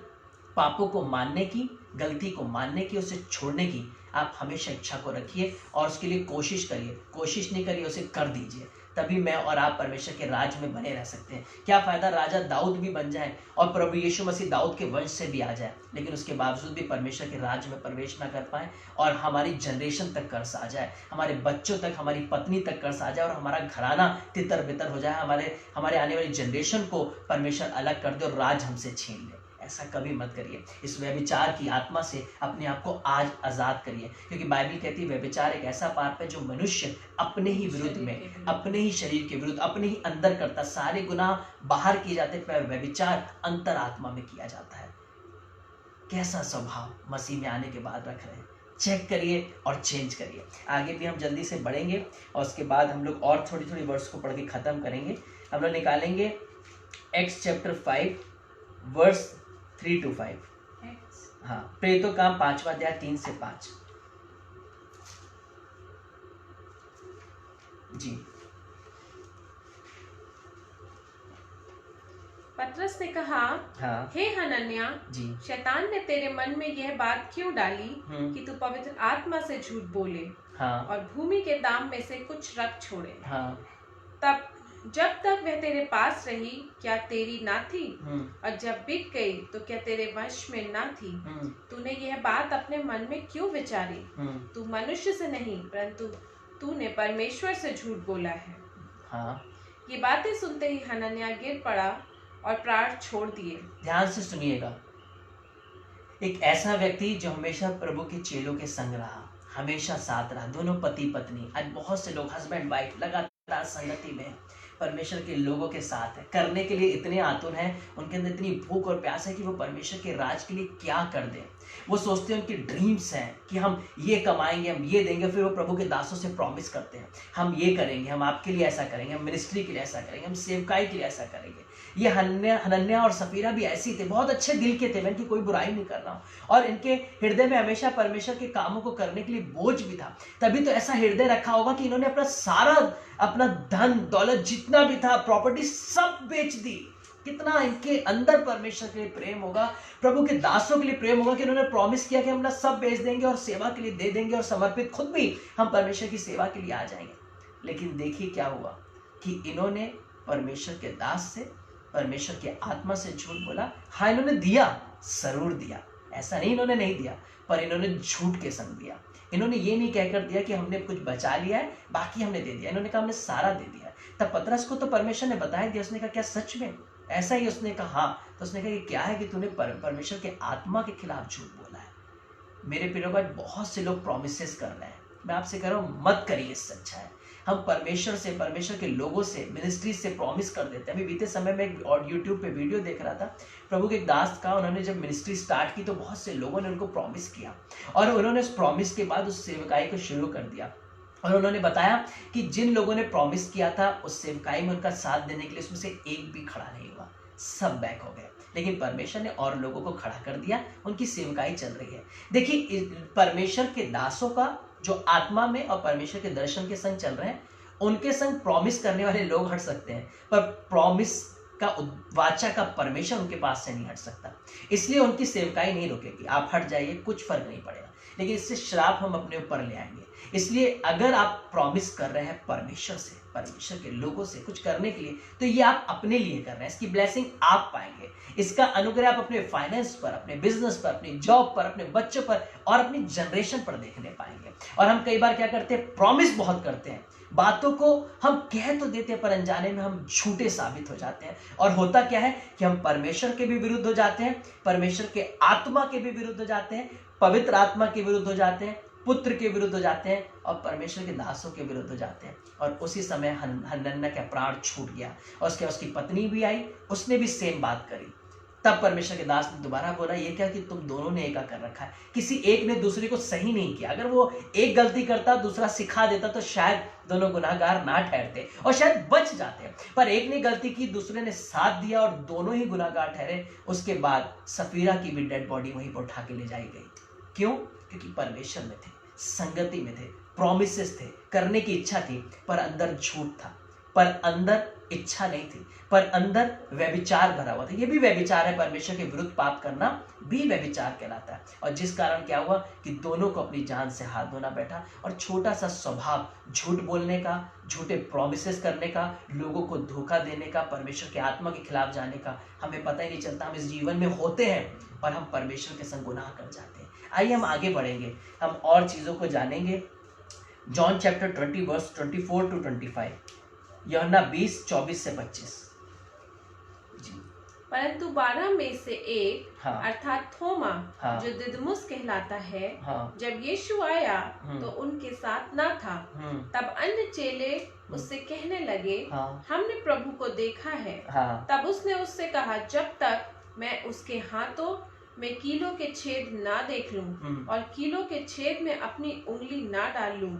पापों को मानने की, गलती को मानने की, उसे छोड़ने की आप हमेशा इच्छा को रखिए, और उसके लिए कोशिश करिए। कोशिश नहीं करिए, उसे कर दीजिए, तभी मैं और आप परमेश्वर के राज में बने रह सकते हैं। क्या फायदा राजा दाऊद भी बन जाए और प्रभु यीशु मसीह दाऊद के वंश से भी आ जाए, लेकिन उसके बावजूद भी परमेश्वर के राज में प्रवेश ना कर पाए, और हमारी जनरेशन तक कर्ज आ जाए, हमारे बच्चों तक, हमारी पत्नी तक कर्ज आ जाए, और हमारा घराना तितर बितर हो जाए, हमारे आने वाली जनरेशन को परमेश्वर अलग कर दे और राज हमसे छीन ले। ऐसा कभी मत करिए। इस व्यभिचार की आत्मा से अपने आप को आज आजाद करिए, क्योंकि बाइबल कहती है व्यभिचार एक ऐसा पाप है जो मनुष्य अपने ही विरुद्ध में, अपने ही शरीर के विरुद्ध, अपने ही अंदर करता। सारे गुनाह बाहर किए जाते, पर व्यभिचार अंतरात्मा में किया जाता है। कैसा स्वभाव मसीह में आने के बाद रख रहे हैं, चेक करिए और चेंज करिए। आगे भी हम जल्दी से बढ़ेंगे, और उसके बाद हम लोग और थोड़ी थोड़ी वर्ड्स को पढ़ के खत्म करेंगे। हम लोग निकालेंगे एक्स चैप्टर 5 वर्स 3 to 5। हाँ, प्रेरितों काम 5वां अध्याय 3 से 5 जी। पतरस ने कहा, हाँ, हे हनन्या जी, शैतान ने तेरे मन में यह बात क्यों डाली कि तू पवित्र आत्मा से झूठ बोले, हाँ, और भूमि के दाम में से कुछ रख छोड़े। हाँ, तब जब तक वह तेरे पास रही क्या तेरी ना थी, और जब बिक गई तो क्या तेरे वश में ना थी? तूने यह बात अपने मन में क्यों विचारी? तू मनुष्य से नहीं परंतु तूने परमेश्वर से झूठ बोला है। हाँ। ये बातें सुनते ही हनन्याह गिर पड़ा और प्राण छोड़ दिए। ध्यान से सुनिएगा, एक ऐसा व्यक्ति जो हमेशा प्रभु के चेलों के संग रहा, हमेशा साथ रहा, दोनों पति पत्नी। आज बहुत से लोग हस्बैंड वाइफ लगातार संगति में, परमेश्वर के लोगों के साथ है, करने के लिए इतने आतुर हैं, उनके अंदर इतनी भूख और प्यास है कि वो परमेश्वर के राज के लिए क्या कर दें। वो सोचते हैं, उनके ड्रीम्स हैं कि हम ये कमाएंगे, हम ये देंगे। फिर वो प्रभु के दासों से प्रॉमिस करते हैं, हम ये करेंगे, हम आपके लिए ऐसा करेंगे, हम मिनिस्ट्री के लिए ऐसा करेंगे, हम सेवकाई के लिए ऐसा करेंगे। ये हनन्याह और सफीरा भी ऐसी थे, बहुत अच्छे दिल के थे, मैं इनकी कोई बुराई नहीं कर रहा हूँ, और इनके हृदय में हमेशा परमेश्वर के कामों को करने के लिए बोझ भी था। तभी तो ऐसा हृदय रखा होगा कि इन्होंने अपना धन दौलत जितना भी था, प्रॉपर्टी सब बेच दी। कितना इनके अंदर परमेश्वर के लिए प्रेम होगा, प्रभु के दासों के लिए प्रेम होगा कि इन्होंने प्रॉमिस किया कि हम सब बेच देंगे और सेवा के लिए दे देंगे, और समर्पित खुद भी हम परमेश्वर की सेवा के लिए आ जाएंगे। लेकिन देखिए क्या हुआ कि इन्होंने परमेश्वर के दास से, परमेश्वर के आत्मा से झूठ बोला। हाँ, इन्होंने दिया, जरूर दिया, ऐसा नहीं इन्होंने नहीं दिया, पर इन्होंने झूठ के संग दिया। इन्होंने ये नहीं कहकर दिया कि हमने कुछ बचा लिया है, बाकी हमने दे दिया। इन्होंने कहा हमने सारा दे दिया। तब पतरस को तो परमेश्वर ने बताया दिया। उसने कहा क्या सच में ऐसा ही? उसने कहा हाँ। तो उसने कहा ये क्या है कि तूने परमेश्वर के आत्मा के खिलाफ झूठ बोला है। मेरे प्रियो भाई, बहुत से लोग प्रोमिसेस कर रहे हैं, मैं आपसे कह रहा हूँ मत करिए, सच्चा है। हम परमेश्वर से, परमेश्वर के लोगों से, मिनिस्ट्री से प्रॉमिस कर देते हैं। अभी बीते समय में एक और यूट्यूब पे वीडियो देख रहा था, प्रभु के एक दास का, उन्होंने जब मिनिस्ट्री स्टार्ट की तो बहुत से लोगों ने उनको प्रॉमिस किया, और उन्होंने उस प्रॉमिस के बाद उस सेवकाई को शुरू कर दिया। और उन्होंने बताया कि जिन लोगों ने प्रॉमिस किया था उस सेवकाई में उनका साथ देने के लिए, उसमें से एक भी खड़ा नहीं हुआ, सब बैक हो गए। लेकिन परमेश्वर ने और लोगों को खड़ा कर दिया, उनकी सेवकाई चल रही है। देखिए, परमेश्वर के दासों का जो आत्मा में और परमेश्वर के दर्शन के संग चल रहे हैं, उनके संग प्रॉमिस करने वाले लोग हट सकते हैं, पर प्रॉमिस का वाचा का परमेश्वर उनके पास से नहीं हट सकता। इसलिए उनकी सेवकाई नहीं रुकेगी। आप हट जाइए, कुछ फर्क नहीं पड़ेगा, लेकिन इससे श्राप हम अपने ऊपर ले आएंगे। इसलिए अगर आप प्रॉमिस कर रहे हैं परमेश्वर से, परमेश्वर के लोगों से कुछ करने के लिए, तो ये आप अपने लिए कर रहे हैं। इसकी ब्लेसिंग आप पाएंगे, इसका अनुग्रह आप अपने फाइनेंस पर, अपने बिजनेस पर, अपनी जॉब पर, अपने बच्चों पर और अपनी जनरेशन पर देखने पाएंगे। और हम कई बार क्या करते हैं, प्रॉमिस बहुत करते हैं, बातों को हम कह तो देते हैं, पर अनजाने में हम झूठे साबित हो जाते हैं। और होता क्या है कि हम परमेश्वर के भी विरुद्ध हो जाते हैं, परमेश्वर के आत्मा के भी विरुद्ध हो जाते हैं, पवित्र आत्मा के विरुद्ध हो जाते हैं, पुत्र के विरुद्ध हो जाते हैं, और परमेश्वर के दासों के विरुद्ध हो जाते हैं। और उसी समय हनन्याह का प्राण छूट गया, और उसकी पत्नी भी आई, उसने भी सेम बात करी। तब परमेश्वर के दास ने दोबारा बोला, ये क्या कि तुम दोनों ने एका कर रखा है। किसी एक ने दूसरे को सही नहीं किया। अगर वो एक गलती करता, दूसरा सिखा देता, तो शायद दोनों गुनाहगार ना ठहरते और शायद बच जाते। पर एक ने गलती की, दूसरे ने साथ दिया, और दोनों ही गुनाहगार ठहरे। उसके बाद सफीरा की भी डेड बॉडी वहीं पर उठा के ले जाई गई। क्यों? क्योंकि परमेश्वर में थे, संगति में थे, प्रॉमिसेस थे, करने की इच्छा थी, पर अंदर झूठ था, पर अंदर इच्छा नहीं थी, पर अंदर व्यभिचार भरा हुआ था। ये भी व्यभिचार है, परमेश्वर के विरुद्ध पाप करना भी व्यभिचार कहलाता है। और जिस कारण क्या हुआ कि दोनों को अपनी जान से हाथ धोना बैठा, और छोटा सा स्वभाव झूठ बोलने का, झूठे प्रॉमिसेस करने का, लोगों को धोखा देने का, परमेश्वर के आत्मा के खिलाफ जाने का, हमें पता ही नहीं चलता। हम इस जीवन में होते हैं और हम परमेश्वर के संग गुनाह कर जाते हैं। आइए हम आगे बढ़ेंगे, हम और चीजों को जानेंगे। जॉन चैप्टर 20 वर्स 24 to 25, यूहन्ना 20 24 से 25। परंतु 12 में से एक, हाँ, अर्थात थोमा, हाँ, जो दिदमुस कहलाता है, हाँ, जब यीशु आया तो उनके साथ न था। तब अन्य चेले उससे कहने लगे, हाँ, हमने प्रभु को देखा है। हाँ, तब उसने उससे कहा, जब तक मैं उसके हाथों में कीलों के छेद ना देख लूं और कीलों के छेद में अपनी उंगली ना डाल लूं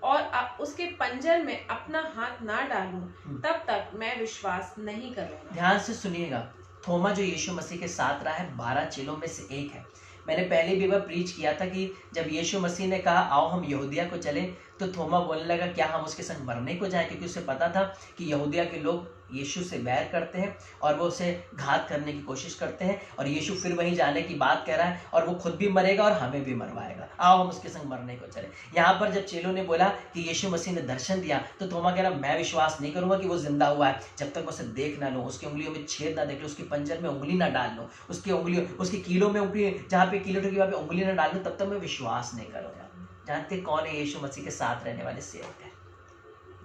और उसके पंजर में अपना हाथ ना डालूं, तब तक मैं विश्वास नहीं करूंगा। ध्यान से सुनिएगा। थोमा जो यीशु मसीह के साथ रहा है, 12 चेलों में से एक है। मैंने पहले भी वह प्रीच किया था कि जब यीशु मसीह ने कहा आओ हम यहूदिया को चले, तो थोमा बोलने लगा क्या हम उसके संग मरने को जाए, क्योंकि उसे पता था कि यहूदिया के लोग यीशु से बैर करते हैं और वो उसे घात करने की कोशिश करते हैं, और यीशु फिर वहीं जाने की बात कह रहा है और वो खुद भी मरेगा और हमें भी मरवाएगा, आओ हम उसके संग मरने को चले। यहाँ पर जब चेलों ने बोला कि यीशु मसीह ने दर्शन दिया, तो थोमा कह रहा मैं विश्वास नहीं करूंगा कि वो जिंदा हुआ है जब तक उसे देख ना लो, उसकी उंगलियों में छेद ना देख लो, उसकी पंजर में उंगली ना डाल लो, उसकी कीलों में उंगली, जहाँ पे कीलों की वहाँ पे उंगली ना डाल लो, तब तक मैं विश्वास नहीं करूंगा। जानते कौन है यीशु मसीह के साथ रहने वाले सेवक है?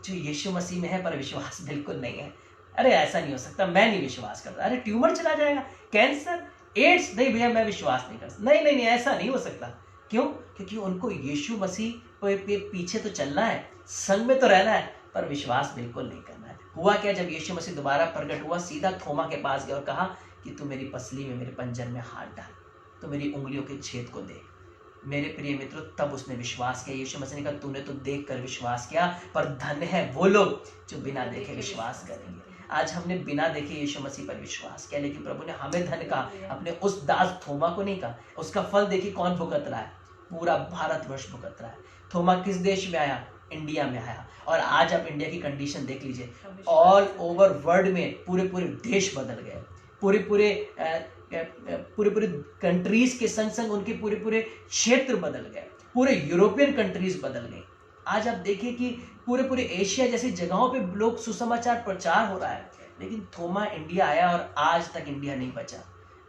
जो यीशु मसीह में है पर विश्वास बिल्कुल नहीं है। अरे ऐसा नहीं हो सकता, मैं नहीं विश्वास करता, अरे ट्यूमर चला जाएगा, कैंसर, एड्स, नहीं भैया मैं विश्वास नहीं कर सकता, नहीं ऐसा नहीं हो सकता। क्यों? क्योंकि उनको यीशु मसीह पे पीछे तो चलना है, संग में तो रहना है, पर विश्वास बिल्कुल नहीं करना है। हुआ क्या, जब यीशु मसीह दोबारा प्रकट हुआ, सीधा थोमा के पास गया और कहा कि तू मेरी पसली में, मेरे पंजर में हाथ डाल, तो मेरी उंगलियों के छेद को दे। मेरे प्रिय मित्रों, तब उसने विश्वास किया। यीशु मसीह ने कहा तूने तो देख कर विश्वास किया, पर धन्य है वो लोग जो बिना देखे विश्वास करेंगे। आज हमने बिना देखे यीशु मसीह पर विश्वास किया, लेकिन प्रभु ने हमें धन्य कहा, अपने उस दास थोमा को नहीं कहा। उसका फल देखिए कौन भुगत रहा है, पूरा भारतवर्ष भुगत रहा है। थोमा किस देश में आया, इंडिया में आया। और आज आप इंडिया की कंडीशन देख लीजिए, ऑल ओवर वर्ल्ड में पूरे पूरे देश बदल गए, पूरे पूरे कंट्रीज के संग संग उनके पूरे पूरे क्षेत्र बदल गए, पूरे यूरोपियन कंट्रीज बदल गए। आज आप देखिए कि पूरे पूरे एशिया जैसी जगहों पे लोग सुसमाचार प्रचार हो रहा है, लेकिन थोमा इंडिया आया और आज तक इंडिया नहीं बचा।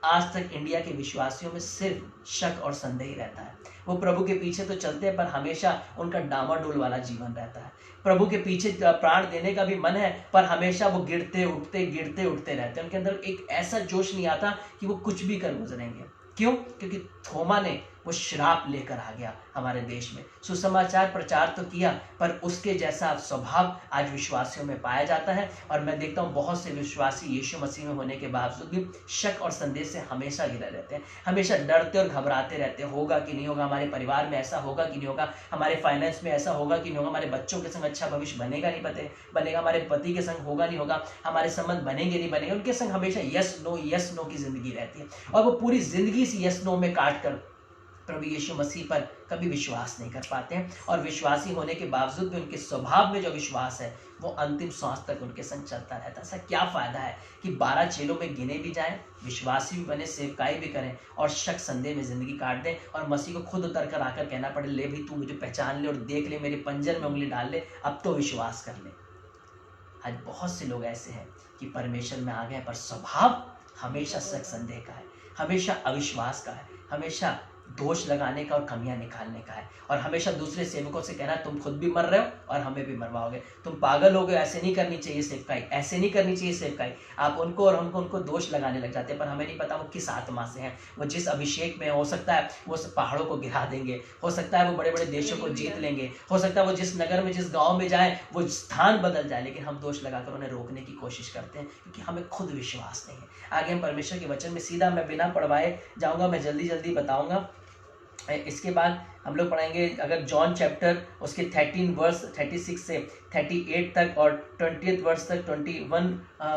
आज तक इंडिया के विश्वासियों में सिर्फ शक और संदेह रहता है। वो प्रभु के पीछे तो चलते हैं, पर हमेशा उनका डामाडोल वाला जीवन रहता है। प्रभु के पीछे प्राण देने का भी मन है, पर हमेशा वो गिरते उठते रहते हैं। उनके अंदर एक ऐसा जोश नहीं आता कि वो कुछ भी कर गुजरेंगे। क्यों? क्योंकि थोमा ने वो श्राप लेकर आ गया हमारे देश में। सुसमाचार प्रचार तो किया, पर उसके जैसा स्वभाव आज विश्वासियों में पाया जाता है। और मैं देखता हूँ बहुत से विश्वासी यीशु मसीह में होने के बावजूद भी शक और संदेह से हमेशा घिरे रहते हैं, हमेशा डरते और घबराते रहते हैं। होगा कि नहीं होगा, हमारे परिवार में ऐसा होगा कि नहीं होगा, हमारे फाइनेंस में ऐसा होगा कि नहीं होगा, हमारे बच्चों के संग अच्छा भविष्य बनेगा नहीं बनेगा, हमारे पति के संग होगा नहीं होगा, हमारे संबंध बनेंगे नहीं बनेंगे। उनके संग हमेशा यस नो की जिंदगी रहती है, और वो पूरी जिंदगी से यस नो में काट कर प्रभु यीशु मसीह पर कभी विश्वास नहीं कर पाते हैं। और विश्वासी होने के बावजूद भी उनके स्वभाव में जो विश्वास है वो अंतिम सांस तक उनके संग चलता रहता है। ऐसा क्या फायदा है कि 12 चेलों में गिने भी जाएं, विश्वासी भी बने, सेवकाई भी करें, और शक संदेह में जिंदगी काट दें, और मसीह को खुद उतर कर आकर कहना पड़े, ले भी तू मुझे पहचान ले और देख ले, मेरे पंजर में उंगली डाल ले, अब तो विश्वास कर ले। आज बहुत से लोग ऐसे हैं कि परमेश्वर में आ गए, पर स्वभाव हमेशा शक संदेह का है, हमेशा अविश्वास का है, हमेशा दोष लगाने का और कमियां निकालने का है, और हमेशा दूसरे सेवकों से कहना तुम खुद भी मर रहे हो और हमें भी मरवाओगे, तुम पागल हो गए, ऐसे नहीं करनी चाहिए सेवकाई, ऐसे नहीं करनी चाहिए सेवकाई। आप उनको और उनको दोष लगाने लग जाते हैं, पर हमें नहीं पता वो किस आत्मा से हैं, वो जिस अभिषेक में। हो सकता है वो पहाड़ों को गिरा देंगे, हो सकता है वो बड़े बड़े देशों को जीत लेंगे, हो सकता है वो जिस नगर में जिस गाँव में जाए वो स्थान बदल जाए, लेकिन हम दोष लगाकर उन्हें रोकने की कोशिश करते हैं, क्योंकि हमें खुद विश्वास नहीं है। आगे हम परमेश्वर के वचन में सीधा, मैं बिना पढ़वाए जाऊंगा, मैं जल्दी जल्दी बताऊंगा। इसके बाद हम लोग पढ़ेंगे अगर जॉन चैप्टर उसके 13 वर्स 36 से 38 तक और 20 वर्स तक 21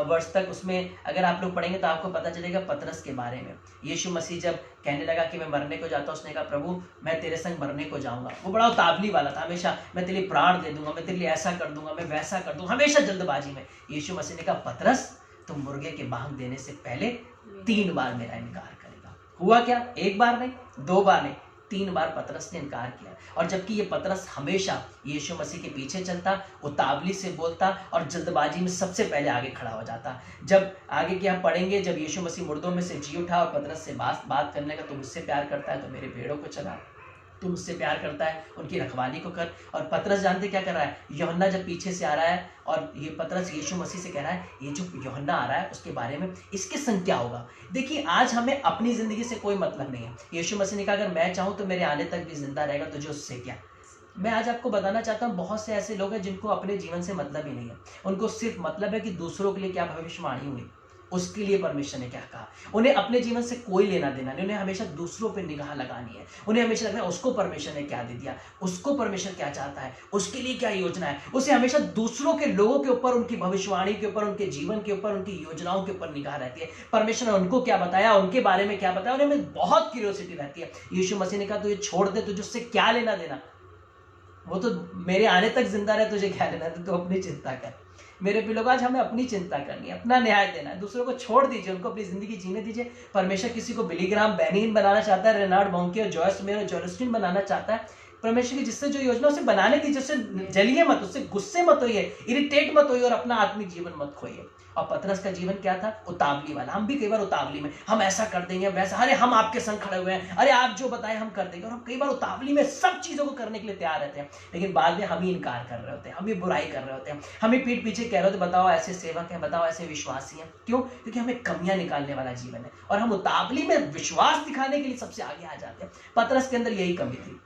वर्स तक, उसमें अगर आप लोग पढ़ेंगे तो आपको पता चलेगा पतरस के बारे में। यीशु मसीह जब कहने लगा कि मैं मरने को जाता हूँ, उसने कहा प्रभु मैं तेरे संग मरने को जाऊंगा। वो बड़ा उतावली वाला था, हमेशा मैं तेरे लिए प्राण दे दूंगा, मैं तेरे लिए ऐसा कर दूंगा, मैं वैसा कर दूंगा, हमेशा जल्दबाजी में। यीशु मसीह ने कहा पतरस तुम मुर्गे के बांग देने से पहले 3 बार मेरा इनकार करेगा। हुआ क्या? 1 बार नहीं, 2 बार नहीं, 3 बार पतरस ने इनकार किया। और जबकि ये पतरस हमेशा यीशु मसीह के पीछे चलता, उतावली से बोलता और जल्दबाजी में सबसे पहले आगे खड़ा हो जाता। जब आगे की हम पढ़ेंगे, जब यीशु मसीह मुर्दों में से जी उठा और पतरस से बात करने का, तुम मुझसे प्यार करता है तो मेरे भेड़ों को चला, तू मुझसे प्यार करता है उनकी रखवाली को कर। और पतरस जानते क्या कर रहा है? यूहन्ना जब पीछे से आ रहा है और ये पतरस यीशु मसीह से कह रहा है ये जो यूहन्ना आ रहा है उसके बारे में इसके संग क्या होगा। देखिए आज हमें अपनी जिंदगी से कोई मतलब नहीं है। यीशु मसीह ने कहा अगर मैं चाहूँ तो मेरे आने तक भी जिंदा रहेगा, तुझे उससे क्या। मैं आज आपको बताना चाहता हूँ बहुत से ऐसे लोग हैं जिनको अपने जीवन से मतलब ही नहीं है। उनको सिर्फ मतलब है कि दूसरों के लिए क्या भविष्यवाणी हुई, उसके लिए परमेश्वर ने क्या कहा। उन्हें अपने जीवन से कोई लेना देना नहीं, उन्हें हमेशा दूसरों पे निगाह लगानी है। उन्हें हमेशा लगता है उसको परमेश्वर ने क्या दे दिया, उसको परमेश्वर क्या चाहता है, उसके लिए क्या योजना है। उसे हमेशा दूसरों के लोगों के ऊपर, उनकी भविष्यवाणी के ऊपर, उनके जीवन के ऊपर, उनकी योजनाओं के ऊपर निगाह रहती है। परमेश्वर ने उनको क्या बताया, उनके बारे में क्या बताया, उन्हें बहुत क्यूरियोसिटी रहती है। यीशु मसीह ने कहा तुझे छोड़ दे, तुझे उससे क्या लेना देना, वो तो मेरे आने तक जिंदा रहे, तुझे क्या लेना, तो अपनी चिंता कर। मेरे भी लोग आज हमें अपनी चिंता करनी है, अपना न्याय देना है, दूसरों को छोड़ दीजिए, उनको अपनी जिंदगी जीने दीजिए। परमेश्वर किसी को बिली ग्राहम बेनिन बनाना चाहता है, रेनार्ड मॉन्के और जॉयस मेयर और जॉयस्टिन बनाना चाहता है। परमेश्वर की जिससे जो योजना उसे बनाने दीजिए, उससे जलिए मत, उससे गुस्से मत होइए, इरिटेट मत होइए और अपना आत्मिक जीवन मत खोइए। और पतरस का जीवन क्या था? उतावली वाला। हम भी कई बार उतावली में, हम ऐसा कर देंगे, वैसा, अरे हम आपके संग खड़े हुए हैं, अरे आप जो बताएं हम कर देंगे। और हम कई बार उतावली में सब चीजों को करने के लिए तैयार रहते हैं, लेकिन बाद में हम ही इनकार कर रहे होते हैं, हम ही बुराई कर रहे होते हैं, हम ही पीठ पीछे कह रहे होते बताओ ऐसे सेवक हैं, बताओ ऐसे विश्वासी हैं। क्यों? क्योंकि हमें कमियां निकालने वाला जीवन है और हम उतावली में विश्वास दिखाने के लिए सबसे आगे आ जाते हैं। पतरस के अंदर यही कमी थी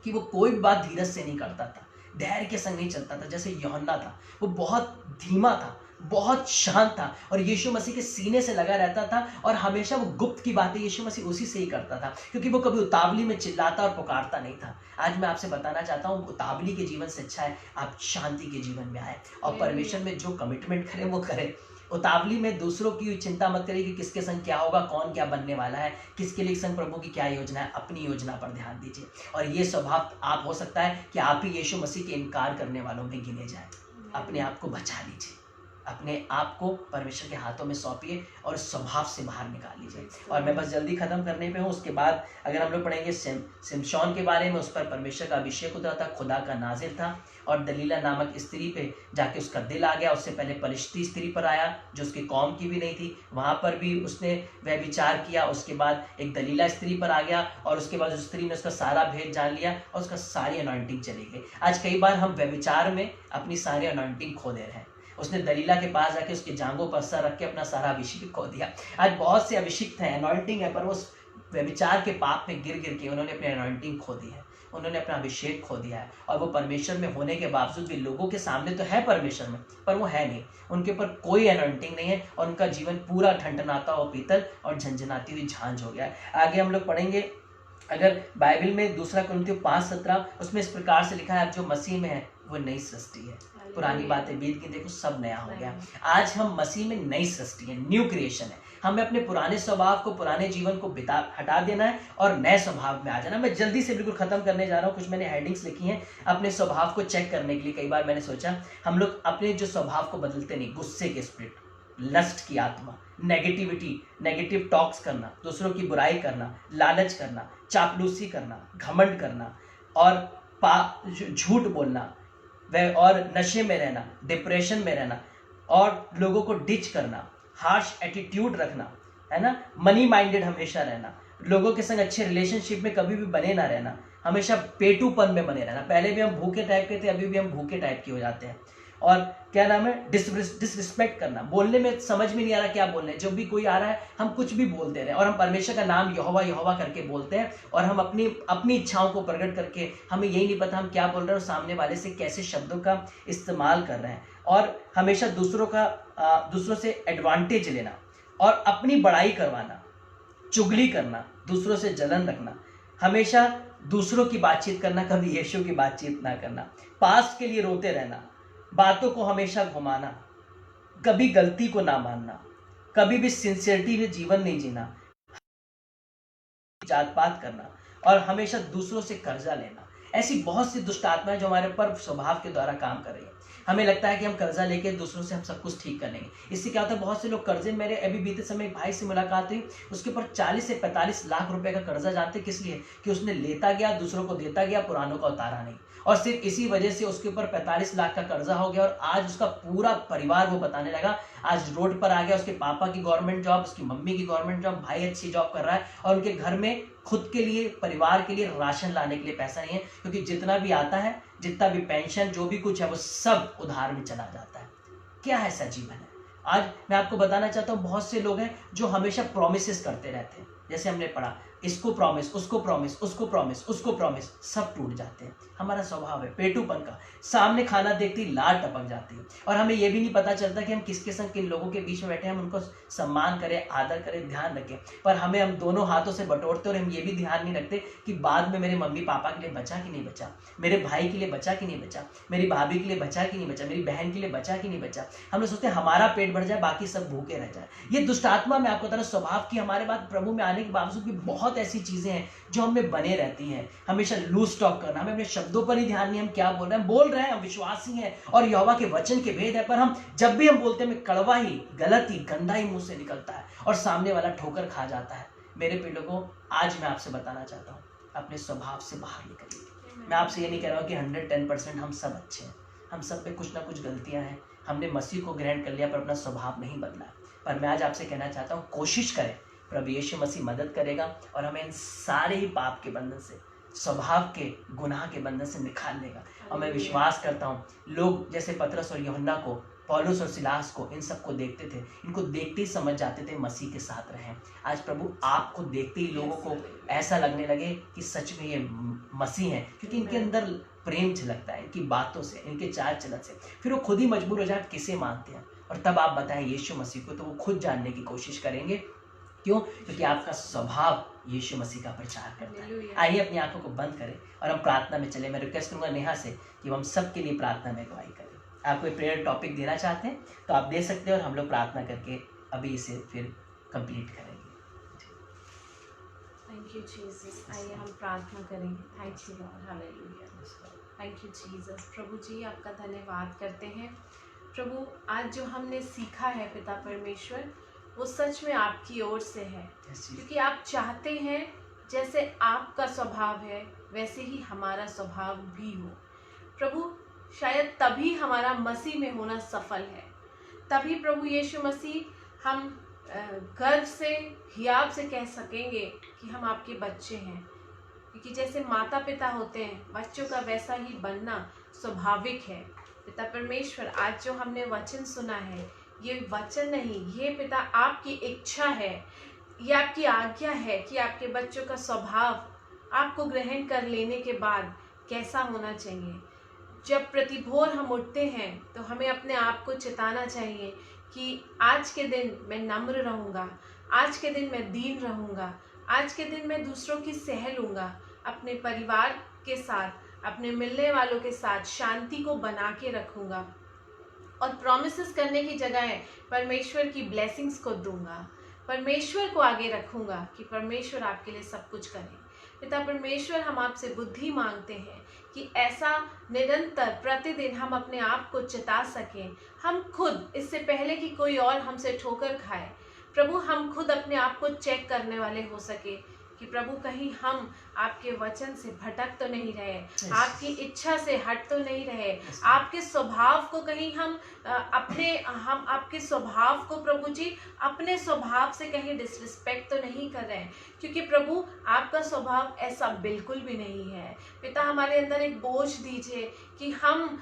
कि वो कोई बात धीरज से नहीं करता था, धैर्य के संग नहीं चलता था। जैसे यूहन्ना था, वो बहुत धीमा था, बहुत शांत था और यीशु मसीह के सीने से लगा रहता था और हमेशा वो गुप्त की बातें यीशु मसीह उसी से ही करता था, क्योंकि वो कभी उतावली में चिल्लाता और पुकारता नहीं था। आज मैं आपसे बताना चाहता हूँ, उतावली के जीवन से अच्छा है आप शांति के जीवन में आए और परमेश्वर में जो कमिटमेंट करें वो करें। उतावली में दूसरों की चिंता मत करिए कि किसके संग क्या होगा, कौन क्या बनने वाला है, किसके लिए संग प्रभु की क्या योजना है। अपनी योजना पर ध्यान दीजिए और ये स्वभाव आप हो सकता है कि आप ही यीशु मसीह के इनकार करने वालों में गिने जाए। अपने आप को बचा लीजिए, अपने आप को परमेश्वर के हाथों में सौंपिए और स्वभाव से बाहर निकाल लीजिए। और मैं बस जल्दी खत्म करने पे हूँ। उसके बाद अगर हम लोग पढ़ेंगे सिमशोन के बारे में, उस पर परमेश्वर का अभिषेक उतरा था, खुदा का नाजिर था और दलीला नामक स्त्री पे जाके उसका दिल आ गया। उससे पहले पलिश्ती स्त्री पर आया जो उसकी कौम की भी नहीं थी, वहां पर भी उसने वह विचार किया। उसके बाद एक दलीला स्त्री पर आ गया और उसके बाद उस स्त्री ने उसका सारा भेद जान लिया और उसका सारी अनॉइंटिंग चली गई। आज कई बार हम व्यभिचार में अपनी सारी अनॉइंटिंग खो दे रहे हैं। उसने दलीला के पास जाके उसके जांघों पर सर रख के अपना सारा अभिषेक खो दिया। आज बहुत से अभिषिक्त हैं, अनॉइंटिंग है, पर वो व्यभिचार के पाप में गिर गिर के उन्होंने अपनी अनॉइंटिंग खो दी है, उन्होंने अपना अभिषेक खो दिया है। और वो परमेश्वर में होने के बावजूद भी लोगों के सामने तो है परमेश्वर में, पर वो है नहीं, उनके ऊपर कोई अनॉइंटिंग नहीं है और उनका जीवन पूरा ठनठनाता हुआ पीतल और झंझनाती हुई झांझ हो गया है। आगे हम लोग पढ़ेंगे अगर बाइबल में 2 कुरिन्थियों 5:17, उसमें इस प्रकार से लिखा है, अब जो मसीह में है वो नई सृष्टि है, पुरानी बातें बीत गई, देखो सब नया हो गया। आज हम मसीह में नई सृष्टि है, न्यू क्रिएशन है। हमें अपने पुराने स्वभाव को, पुराने जीवन को हटा देना है और नए स्वभाव में आ जाना। मैं जल्दी से बिल्कुल खत्म करने जा रहा हूँ। कुछ मैंने हेडिंग्स लिखी हैं अपने स्वभाव को चेक करने के लिए। कई बार मैंने सोचा हम लोग अपने जो स्वभाव को बदलते नहीं, गुस्से के स्पिरिट, लस्ट की आत्मा, नेगेटिविटी, नेगेटिव टॉक्स करना, दूसरों की बुराई करना, लालच करना, चापलूसी करना, घमंड करना और झूठ बोलना, वह और नशे में रहना, डिप्रेशन में रहना और लोगों को डिच करना, हार्श एटीट्यूड रखना, है ना, मनी माइंडेड हमेशा रहना, लोगों के संग अच्छे रिलेशनशिप में कभी भी बने ना रहना, हमेशा पेटूपन में बने रहना। पहले भी हम भूखे टाइप के थे, अभी भी हम भूखे टाइप के हो जाते हैं। और क्या नाम है, डिसरिस्पेक्ट करना, बोलने में समझ में नहीं आ रहा क्या बोलना है, जो भी कोई आ रहा है हम कुछ भी बोलते रहे और हम परमेश्वर का नाम यहोवा यहोवा करके बोलते हैं और हम अपनी इच्छाओं को प्रकट करके हमें यही नहीं पता हम क्या बोल रहे हैं और सामने वाले से कैसे शब्दों का इस्तेमाल कर रहे हैं। और हमेशा दूसरों से एडवांटेज लेना और अपनी बड़ाई करवाना, चुगली करना, दूसरों से जलन रखना, हमेशा दूसरों की बातचीत करना, कभी यीशु की बातचीत ना करना, पास्ट के लिए रोते रहना, बातों को हमेशा घुमाना, कभी गलती को ना मानना, कभी भी सिंसियरिटी में जीवन नहीं जीना, जात पात करना और हमेशा दूसरों से कर्जा लेना। ऐसी बहुत सी दुष्ट आत्माएं जो हमारे ऊपर स्वभाव के द्वारा काम कर रही है। हमें लगता है कि हम कर्जा लेके दूसरों से हम सब कुछ ठीक कर लेंगे। इससे क्या होता है, बहुत से लोग कर्जे, मेरे अभी बीते समय एक भाई से मुलाकात हुई, उसके ऊपर 40 से 45 लाख रुपए का कर्जा। जानते किस लिए? कि उसने लेता गया, दूसरों को देता गया, पुरानों का उतारा नहीं, और सिर्फ इसी वजह से उसके ऊपर 45 लाख का कर्जा हो गया और आज उसका पूरा परिवार, वो बताने लगा, आज रोड पर आ गया। उसके पापा की गवर्नमेंट जॉब, उसकी मम्मी की गवर्नमेंट जॉब, भाई अच्छी जॉब कर रहा है और उनके घर में खुद के लिए, परिवार के लिए राशन लाने के लिए पैसा नहीं है, क्योंकि जितना भी आता है, जितना भी पेंशन, जो भी कुछ है, वो सब उधार में चला जाता है। क्या ऐसा जीवन है? आज मैं आपको बताना चाहता हूँ, बहुत से लोग हैं जो हमेशा प्रॉमिसेस करते रहते हैं। जैसे हमने पढ़ा, इसको प्रॉमिस, उसको प्रॉमिस, उसको प्रॉमिस, उसको प्रॉमिस, सब टूट जाते हैं। हमारा स्वभाव है पेटूपन का, सामने खाना देखते ही लार टपक जाती है और हमें यह भी नहीं पता चलता कि हम किसके संग, किन लोगों के बीच में बैठे हैं, हम उनको सम्मान करें, आदर करें, ध्यान रखें। पर हम दोनों हाथों से बटोरते और हम ये भी ध्यान नहीं रखते कि बाद में मेरे मम्मी पापा के लिए बचा कि नहीं बचा, मेरे भाई के लिए बचा कि नहीं बचा, मेरी भाभी के लिए बचा कि नहीं बचा, मेरी बहन के लिए बचा कि नहीं बचा। हम लोग सोचते हैं हमारा पेट भर जाए, बाकी सब भूखे रह जाए। ये दुष्ट आत्मा, मैं आपको बता रहा हूं, स्वभाव की हमारे बाद प्रभु में आने के बावजूद भी बहुत ऐसी चीजें हैं जो हमें बने रहती हैं। हमेशा लूज टॉक करना, हमें अपने शब्दों पर ही ध्यान नहीं, हम क्या बोल रहे हैं, बोल रहे हैं, हम विश्वासी हैं और यहोवा के वचन के भेद है, पर हम जब भी हम बोलते हैं, कड़वा ही, गलत ही, गंदा ही मुंह से निकलता है और सामने वाला ठोकर खा जाता है। मेरे प्रिय लोगों, आज मैं आपसे बताना चाहता हूं, अपने स्वभाव से बाहर निकलिए। मैं आपसे ये नहीं कह रहा हूं कि 110% हम सब अच्छे हैं, हम सब पे कुछ ना कुछ गलतियां हैं, हमने मसीह को ग्रहण कर लिया पर अपना स्वभाव नहीं बदला। पर मैं आज आपसे कहना चाहता हूँ, कोशिश करें, प्रभु यीशु मसीह मदद करेगा और हमें इन सारे ही पाप के बंधन से, स्वभाव के, गुनाह के बंधन से निकाल लेगा। और मैं विश्वास करता हूँ, लोग जैसे पतरस और यूहन्ना को, पौलुस और सिलास को, इन सबको देखते थे, इनको देखते ही समझ जाते थे मसीह के साथ रहें। आज प्रभु आपको देखते ही लोगों को ऐसा लगने लगे कि सच में ये मसीह हैं, क्योंकि इनके अंदर प्रेम झलकता है, इनकी बातों से, इनके चाल चलन से। फिर वो खुद ही मजबूर हो जाए, किसे मानते हैं। और तब आप बताएं यीशु मसीह को, तो वो खुद जानने की कोशिश करेंगे। क्यों? क्योंकि आपका स्वभाव यीशु मसीह का प्रचार करता है। आइए अपनी आंखों को बंद करें और हम प्रार्थना में चले। मैं रिक्वेस्ट करूंगा नेहा से कि हम सब के लिए प्रार्थना में अगुवाई करें। आप कोई प्रेयर टॉपिक देना चाहते हैं तो आप दे सकते हैं और हम लोग प्रार्थना करके अभी इसे फिर कंप्लीट करेंगे। Thank you Jesus. आइए हम प्रार्थना करेंगे। Thank you Lord, hallelujah. Thank you Jesus. प्रभु जी आपका धन्यवाद करते हैं। प्रभु आज जो हमने सीखा है पिता परमेश्वर, वो सच में आपकी ओर से है, क्योंकि आप चाहते हैं जैसे आपका स्वभाव है वैसे ही हमारा स्वभाव भी हो। प्रभु शायद तभी हमारा मसीह में होना सफल है, तभी प्रभु यीशु मसीह हम गर्व से हियाब से कह सकेंगे कि हम आपके बच्चे हैं, क्योंकि जैसे माता पिता होते हैं बच्चों का वैसा ही बनना स्वाभाविक है। पिता परमेश्वर आज जो हमने वचन सुना है, ये वचन नहीं, ये पिता आपकी इच्छा है, ये आपकी आज्ञा है कि आपके बच्चों का स्वभाव आपको ग्रहण कर लेने के बाद कैसा होना चाहिए। जब प्रतिभोर हम उठते हैं तो हमें अपने आप को चिताना चाहिए कि आज के दिन मैं नम्र रहूँगा, आज के दिन मैं दीन रहूँगा, आज के दिन मैं दूसरों की सह लूँगा, अपने परिवार के साथ, अपने मिलने वालों के साथ शांति को बना के रखूँगा और प्रॉमिसेस करने की जगह परमेश्वर की ब्लेसिंग्स को दूंगा, परमेश्वर को आगे रखूँगा कि परमेश्वर आपके लिए सब कुछ करे। पिता परमेश्वर हम आपसे बुद्धि मांगते हैं कि ऐसा निरंतर प्रतिदिन हम अपने आप को चिता सकें, हम खुद, इससे पहले कि कोई और हमसे ठोकर खाए, प्रभु हम खुद अपने आप को चेक करने वाले हो सके कि प्रभु कहीं हम आपके वचन से भटक तो नहीं रहे, आपकी इच्छा से हट तो नहीं रहे, आपके स्वभाव को कहीं हम आपके स्वभाव को प्रभु जी अपने स्वभाव से कहीं डिसरिस्पेक्ट तो नहीं कर रहे हैं, क्योंकि प्रभु आपका स्वभाव ऐसा बिल्कुल भी नहीं है। पिता हमारे अंदर एक बोझ दीजिए कि हम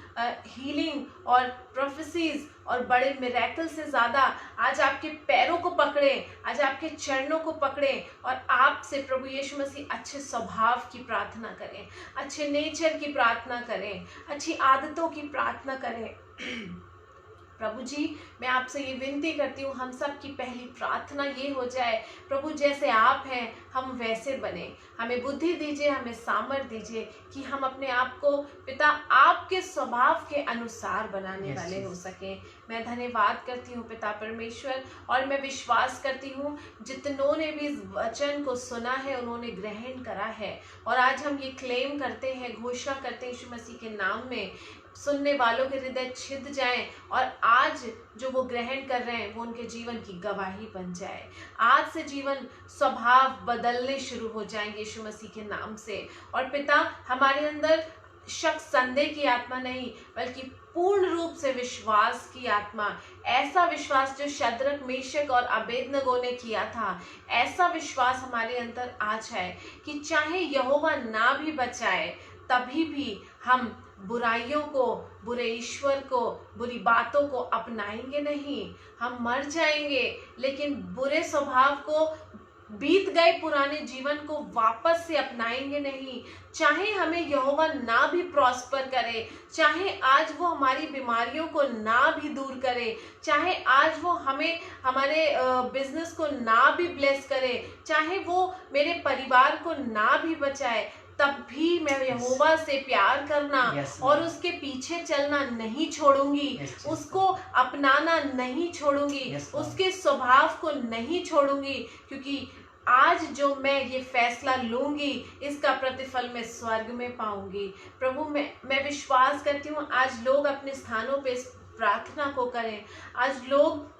हीलिंग और प्रोफेसीज और बड़े मिरेकल से ज़्यादा आज आपके पैरों को पकड़ें, आज आपके चरणों को पकड़ें और आपसे प्रभु यीशु मसीह अच्छे स्वभाव की प्रार्थना करें, अच्छे नेचर की प्रार्थना करें, अच्छी आदतों की प्रार्थना करें। प्रभु जी मैं आपसे ये विनती करती हूँ, हम सब की पहली प्रार्थना ये हो जाए, प्रभु जैसे आप हैं हम वैसे बने, हमें बुद्धि दीजिए, हमें सामर्थ्य दीजिए कि हम अपने आप को पिता आपके स्वभाव के अनुसार बनाने वाले हो सकें। मैं धन्यवाद करती हूँ पिता परमेश्वर, और मैं विश्वास करती हूँ जितनों ने भी इस वचन को सुना है उन्होंने ग्रहण करा है, और आज हम ये क्लेम करते हैं, घोषणा करते हैं यीशु मसीह के नाम में, सुनने वालों के हृदय छिद जाएं और आज जो वो ग्रहण कर रहे हैं वो उनके जीवन की गवाही बन जाए। आज से जीवन स्वभाव बदलने शुरू हो जाएंगे यीशु मसीह के नाम से। और पिता हमारे अंदर शक संदेह की आत्मा नहीं, बल्कि पूर्ण रूप से विश्वास की आत्मा, ऐसा विश्वास जो शद्रक मेशक और अबेदनगो ने किया था, ऐसा विश्वास हमारे अंदर आ जाए कि चाहे यहोवा ना भी बचाए तभी भी हम बुराइयों को, बुरे ईश्वर को, बुरी बातों को अपनाएंगे नहीं। हम मर जाएंगे लेकिन बुरे स्वभाव को, बीत गए पुराने जीवन को वापस से अपनाएंगे नहीं। चाहे हमें यहोवा ना भी प्रॉस्पर करे, चाहे आज वो हमारी बीमारियों को ना भी दूर करे, चाहे आज वो हमें हमारे बिजनेस को ना भी ब्लेस करे, चाहे वो मेरे परिवार को ना भी बचाए, तब भी मैं यहोवा से प्यार करना और उसके पीछे चलना नहीं छोड़ूंगी, उसको अपनाना नहीं छोड़ूंगी, उसके स्वभाव को नहीं छोड़ूंगी, क्योंकि आज जो मैं ये फैसला लूंगी इसका प्रतिफल मैं स्वर्ग में पाऊंगी। प्रभु मैं विश्वास करती हूँ आज लोग अपने स्थानों पे इस प्रार्थना को करें। आज लोग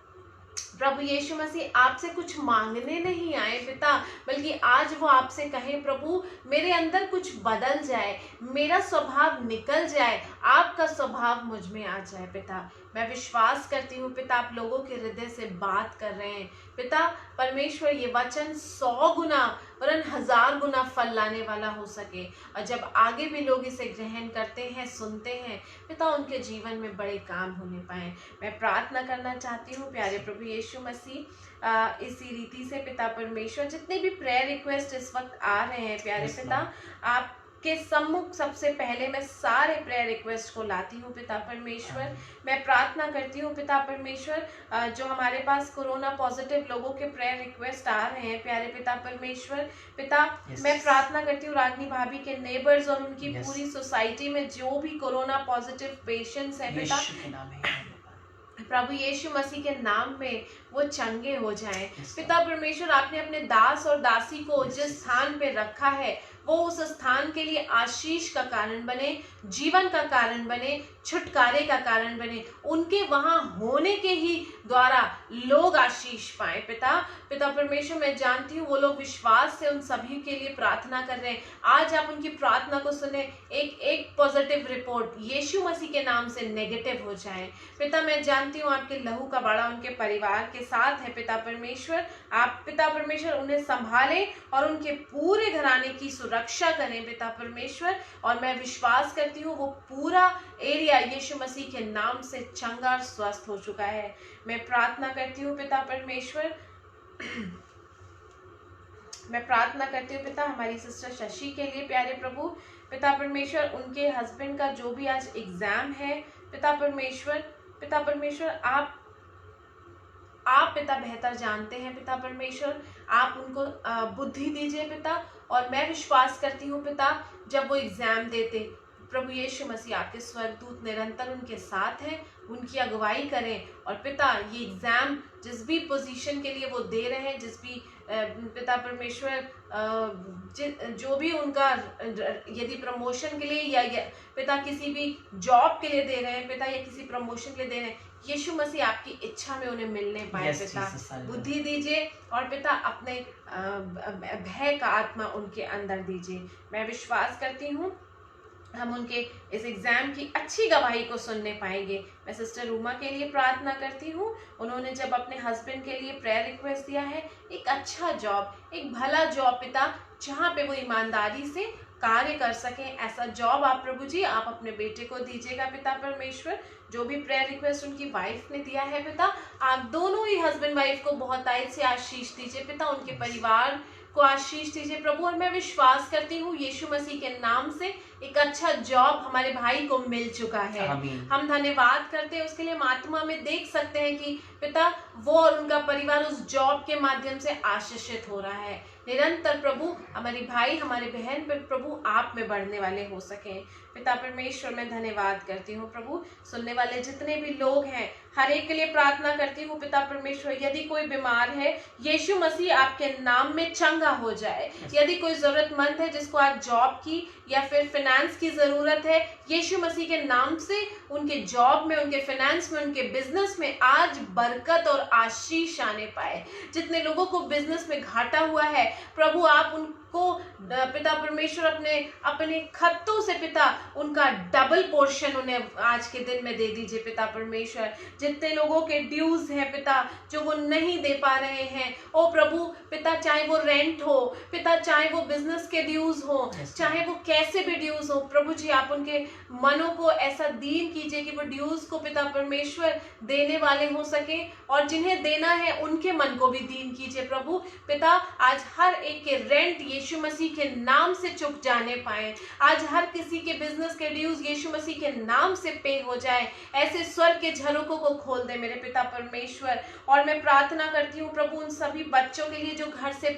प्रभु यीशु मसीह आपसे कुछ मांगने नहीं आए पिता, बल्कि आज वो आपसे कहें प्रभु मेरे अंदर कुछ बदल जाए, मेरा स्वभाव निकल जाए, आपका स्वभाव मुझ में आ जाए। पिता मैं विश्वास करती हूँ पिता आप लोगों के हृदय से बात कर रहे हैं। पिता परमेश्वर ये वचन 100 गुना वरन 1000 गुना फल लाने वाला हो सके, और जब आगे भी लोग इसे ग्रहण करते हैं, सुनते हैं पिता, उनके जीवन में बड़े काम होने पाए। मैं प्रार्थना करना चाहती हूँ प्यारे प्रभु यीशु मसीह इसी रीति से पिता परमेश्वर जितने भी प्रेयर रिक्वेस्ट इस वक्त आ रहे हैं प्यारे पिता, आप के सम्मुख सबसे पहले मैं सारे प्रेयर रिक्वेस्ट को लाती हूँ पिता परमेश्वर। मैं प्रार्थना करती हूँ पिता परमेश्वर, जो हमारे पास कोरोना पॉजिटिव लोगों के प्रेयर रिक्वेस्ट आ रहे हैं प्यारे पिता परमेश्वर। पिता मैं प्रार्थना करती हूँ रागनी भाभी के नेबर्स और उनकी पूरी सोसाइटी में जो भी कोरोना पॉजिटिव पेशेंट्स हैं पिता, प्रभु यीशु मसीह के नाम में वो चंगे हो जाएं। पिता परमेश्वर, आपने अपने दास और दासी को जिस स्थान पे रखा है वो उस स्थान के लिए आशीष का कारण बने, जीवन का कारण बने, छुटकारे का कारण बने। उनके वहां होने के ही द्वारा लोग आशीष पाए। पिता परमेश्वर, मैं जानती हूँ वो लोग विश्वास से उन सभी के लिए प्रार्थना कर रहे हैं। आज आप उनकी प्रार्थना को सुने, एक पॉजिटिव रिपोर्ट यीशु मसीह के नाम से नेगेटिव हो जाए। पिता मैं जानती हूँ आपके लहू का बाड़ा उनके परिवार के साथ है पिता परमेश्वर। आप पिता परमेश्वर उन्हें संभालें और उनके पूरे घराने की सुरक्षा करें पिता परमेश्वर। और मैं विश्वास करती हूँ वो पूरा एरिया यीशु मसीह के नाम से चंगा और स्वस्थ हो चुका है। मैं प्रार्थना करती हूँ पिता परमेश्वर, मैं प्रार्थना करती हूँ पिता हमारी सिस्टर शशि के लिए प्यारे प्रभु। पिता परमेश्वर, उनके हस्बैंड का जो भी आज एग्जाम है पिता परमेश्वर आप पिता बेहतर जानते हैं पिता परमेश्वर। आप उनको बुद्धि दीजिए पिता। और मैं विश्वास करती हूँ पिता, जब वो एग्जाम देते प्रभु यीशु मसीह आपके स्वर्गदूत निरंतर उनके साथ हैं, उनकी अगुवाई करें। और पिता ये एग्जाम जिस भी पोजीशन के लिए वो दे रहे हैं, जिस भी पिता परमेश्वर जो भी उनका यदि प्रमोशन के लिए या पिता किसी भी जॉब के लिए दे रहे हैं पिता, या किसी प्रमोशन के लिए दे रहे हैं, यीशु मसीह आपकी इच्छा में उन्हें मिलने पाए पिता। बुद्धि दीजिए और पिता अपने भय का आत्मा उनके अंदर दीजिए। मैं विश्वास करती हूँ हम उनके इस एग्जाम की अच्छी गवाही को सुनने पाएंगे। मैं सिस्टर रूमा के लिए प्रार्थना करती हूँ। उन्होंने जब अपने हस्बैंड के लिए प्रेयर रिक्वेस्ट दिया है, एक अच्छा जॉब, एक भला जॉब पिता, जहाँ पे वो ईमानदारी से कार्य कर सकें, ऐसा जॉब आप प्रभु जी आप अपने बेटे को दीजिएगा पिता परमेश्वर। जो भी प्रेयर रिक्वेस्ट उनकी वाइफ ने दिया है पिता, आप दोनों ही हस्बैंड वाइफ को बहुत आयत से आशीष दीजिए पिता, उनके परिवार को आशीष दीजिए प्रभु। और मैं विश्वास करती हूँ यीशु मसीह के नाम से एक अच्छा जॉब हमारे भाई को मिल चुका है। हम धन्यवाद करते हैं उसके लिए। हम आत्मा में देख सकते हैं कि पिता वो और उनका परिवार उस जॉब के माध्यम से आशीषित हो रहा है। निरंतर प्रभु हमारे भाई हमारे बहन पर प्रभु आप में बढ़ने वाले हो सके पिता परमेश्वर। मैं धन्यवाद करती हूँ प्रभु। सुनने वाले जितने भी लोग हैं हर एक के लिए प्रार्थना करती हूँ पिता परमेश्वर। यदि कोई बीमार है यीशु मसीह आपके नाम में चंगा हो जाए। यदि कोई जरूरतमंद है जिसको आज जॉब की या फिर फाइनेंस की जरूरत है, यीशु मसीह के नाम से उनके जॉब में, उनके फाइनेंस में, उनके बिजनेस में आज बरकत और आशीष आने पाए। जितने लोगों को बिजनेस में घाटा हुआ है प्रभु आप उनको पिता परमेश्वर अपने खत्तों से पिता उनका डबल पोर्शन उन्हें आज के दिन में दे दीजिए पिता परमेश्वर। जितने लोगों के ड्यूज हैं पिता जो वो नहीं दे पा रहे हैं, ओ प्रभु पिता, चाहे वो रेंट हो पिता, चाहे वो बिजनेस के ड्यूज हो, चाहे वो कैसे भी ड्यूज हो, प्रभु जी आप उनके मनों को ऐसा दीन कीजिए कि वो ड्यूज को पिता परमेश्वर देने वाले हो सके, और जिन्हें देना है उनके मन को भी दीन कीजिए प्रभु पिता। आज हर एक के रेंट यीशु मसीह के नाम से चुक जाने पाए। आज हर किसी के बिजनेस के ड्यूज यीशु मसीह के नाम से पे हो जाए। ऐसे स्वर्ग के झरोकों को खोल दे मेरे पिता परमेश्वर। और मैं प्रार्थना करती हूँ प्रभु उन सभी बच्चों के लिए जो घर से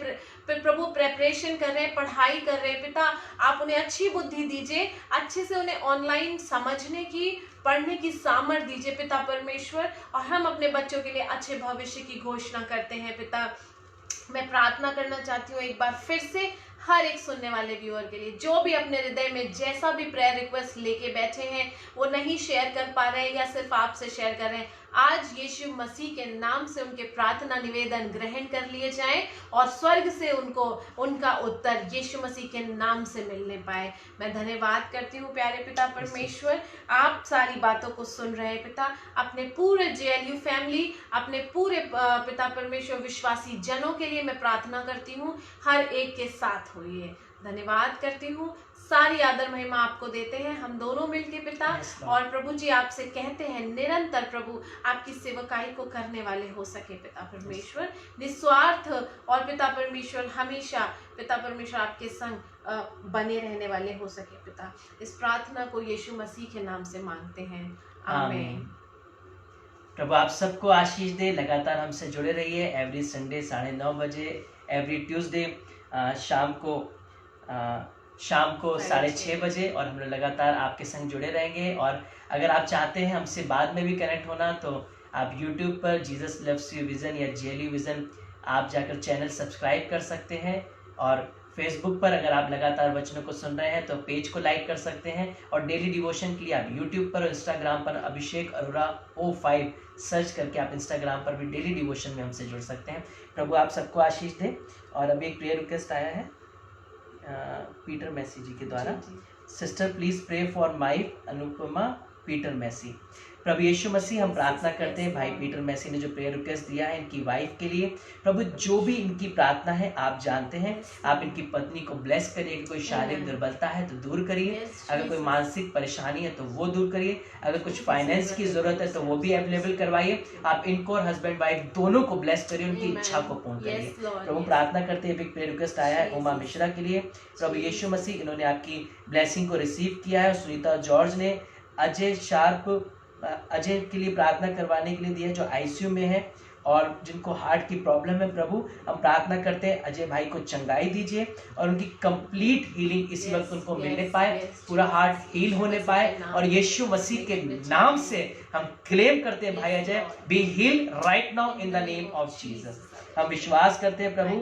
प्रभु प्रेपरेशन कर रहे हैं, पढ़ाई कर रहे हैं पिता, आप उन्हें अच्छी बुद्धि दीजिए, अच्छे से उन्हें ऑनलाइन समझने की, पढ़ने की सामर्थ्य दीजिए पिता परमेश्वर। और हम अपने बच्चों के लिए अच्छे भविष्य की घोषणा करते हैं पिता। मैं प्रार्थना करना चाहती हूँ एक बार फिर से हर एक सुनने वाले व्यूअर के लिए, जो भी अपने हृदय में जैसा भी प्रेयर रिक्वेस्ट लेके बैठे हैं, वो नहीं शेयर कर पा रहे हैं या सिर्फ आपसे शेयर कर रहे हैं, आज यीशु मसीह के नाम से उनके प्रार्थना निवेदन ग्रहण कर लिए जाएं और स्वर्ग से उनको उनका उत्तर यीशु मसीह के नाम से मिलने पाए। मैं धन्यवाद करती हूँ प्यारे पिता परमेश्वर, आप सारी बातों को सुन रहे हैं पिता। अपने पूरे JLU फैमिली, अपने पूरे पिता परमेश्वर विश्वासी जनों के लिए मैं प्रार्थना करती हूँ, हर एक के साथ होइए। धन्यवाद करती हूँ। सारी आदर महिमा आपको देते हैं हम दोनों मिलके पिता। Yes, Lord. और प्रभु जी आपसे कहते हैं निरंतर प्रभु आपकी सेवकाई को करने वाले हो सके पिता परमेश्वर, निस्वार्थ। और पिता परमेश्वर हमेशा पिता परमेश्वर आपके संग बने रहने वाले हो सके पिता। इस प्रार्थना को यीशु मसीह के नाम से मांगते हैं, आमीन। प्रभु आप सबको आशीष दे। लगातार हमसे जुड़े रहिए। एवरी संडे 9:30 बजे, एवरी ट्यूसडे शाम को 6:30 बजे, और हम लोग लगातार आपके संग जुड़े रहेंगे। और अगर आप चाहते हैं हमसे बाद में भी कनेक्ट होना, तो आप YouTube पर जीसस लव्स यू विजन या JLU विजन आप जाकर चैनल सब्सक्राइब कर सकते हैं। और फेसबुक पर अगर आप लगातार वचनों को सुन रहे हैं तो पेज को लाइक कर सकते हैं। और डेली डिवोशन के लिए आप यूट्यूब पर और इंस्टाग्राम पर अभिषेक अरोरा O5 सर्च करके आप इंस्टाग्राम पर भी डेली डिवोशन में हमसे जुड़ सकते हैं। प्रभु आप सबको आशीष दे। और अभी एक प्रेयर रिक्वेस्ट आया है पीटर मैसी जी के द्वारा। Sister please pray for my Anupama Peter Massey. प्रभु यीशु मसीह हम प्रार्थना करते हैं भाई पीटर मैसी ने जो प्रेयर रिक्वेस्ट दिया है इनकी वाइफ के लिए। प्रभु जो भी इनकी प्रार्थना है आप जानते हैं। आप इनकी पत्नी को ब्लेस करिए। कोई शारीरिक दुर्बलता है तो दूर करिए, अगर कोई मानसिक परेशानी है तो वो दूर करिए, अगर कुछ फाइनेंस की जरूरत है तो वो भी अवेलेबल करवाइए। आप इनको और हस्बैंड वाइफ दोनों को ब्लेस करिए, उनकी इच्छा को पूर्ण करिए। प्रभु प्रार्थना करते हैं। एक प्रेयर रिक्वेस्ट आया है उमा मिश्रा के लिए। प्रभु यीशु मसीह इन्होंने आपकी ब्लेसिंग को रिसीव किया है। सुनीता जॉर्ज ने अजय के लिए प्रार्थना करवाने के लिए दिया है जो ICU में है और जिनको हार्ट की प्रॉब्लम है। प्रभु हम प्रार्थना करते हैं अजय भाई को चंगाई दीजिए और उनकी कंप्लीट हीलिंग इसी वक्त उनको मिलने पाए, पूरा हार्ट हील होने पाए। और यीशु मसीह के नाम से हम क्लेम करते हैं भाई Ajay be heal right now in the name of Jesus. हम विश्वास करते हैं प्रभु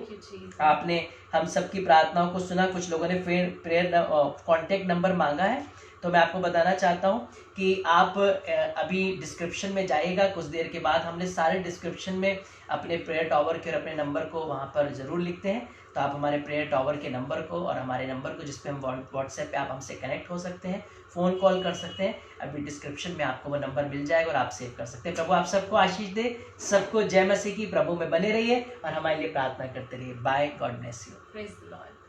आपने हम सबकी प्रार्थनाओं को सुना। कुछ लोगों ने प्रेयर कॉन्टेक्ट नंबर मांगा है, तो मैं आपको बताना चाहता हूँ कि आप अभी डिस्क्रिप्शन में जाइएगा। कुछ देर के बाद हमने सारे डिस्क्रिप्शन में अपने प्रेयर टॉवर के और अपने नंबर को वहाँ पर ज़रूर लिखते हैं। तो आप हमारे प्रेयर टॉवर के नंबर को और हमारे नंबर को जिस पे हम व्हाट्सएप पे आप हमसे कनेक्ट हो सकते हैं, फ़ोन कॉल कर सकते हैं। अभी डिस्क्रिप्शन में आपको वो नंबर मिल जाएगा और आप सेव कर सकते हैं। प्रभु आप सबको आशीष दे, सबको जय मसीह की। प्रभु में बने रहिए और हमारे लिए प्रार्थना करते रहिए। Bye, God bless you. Praise the Lord.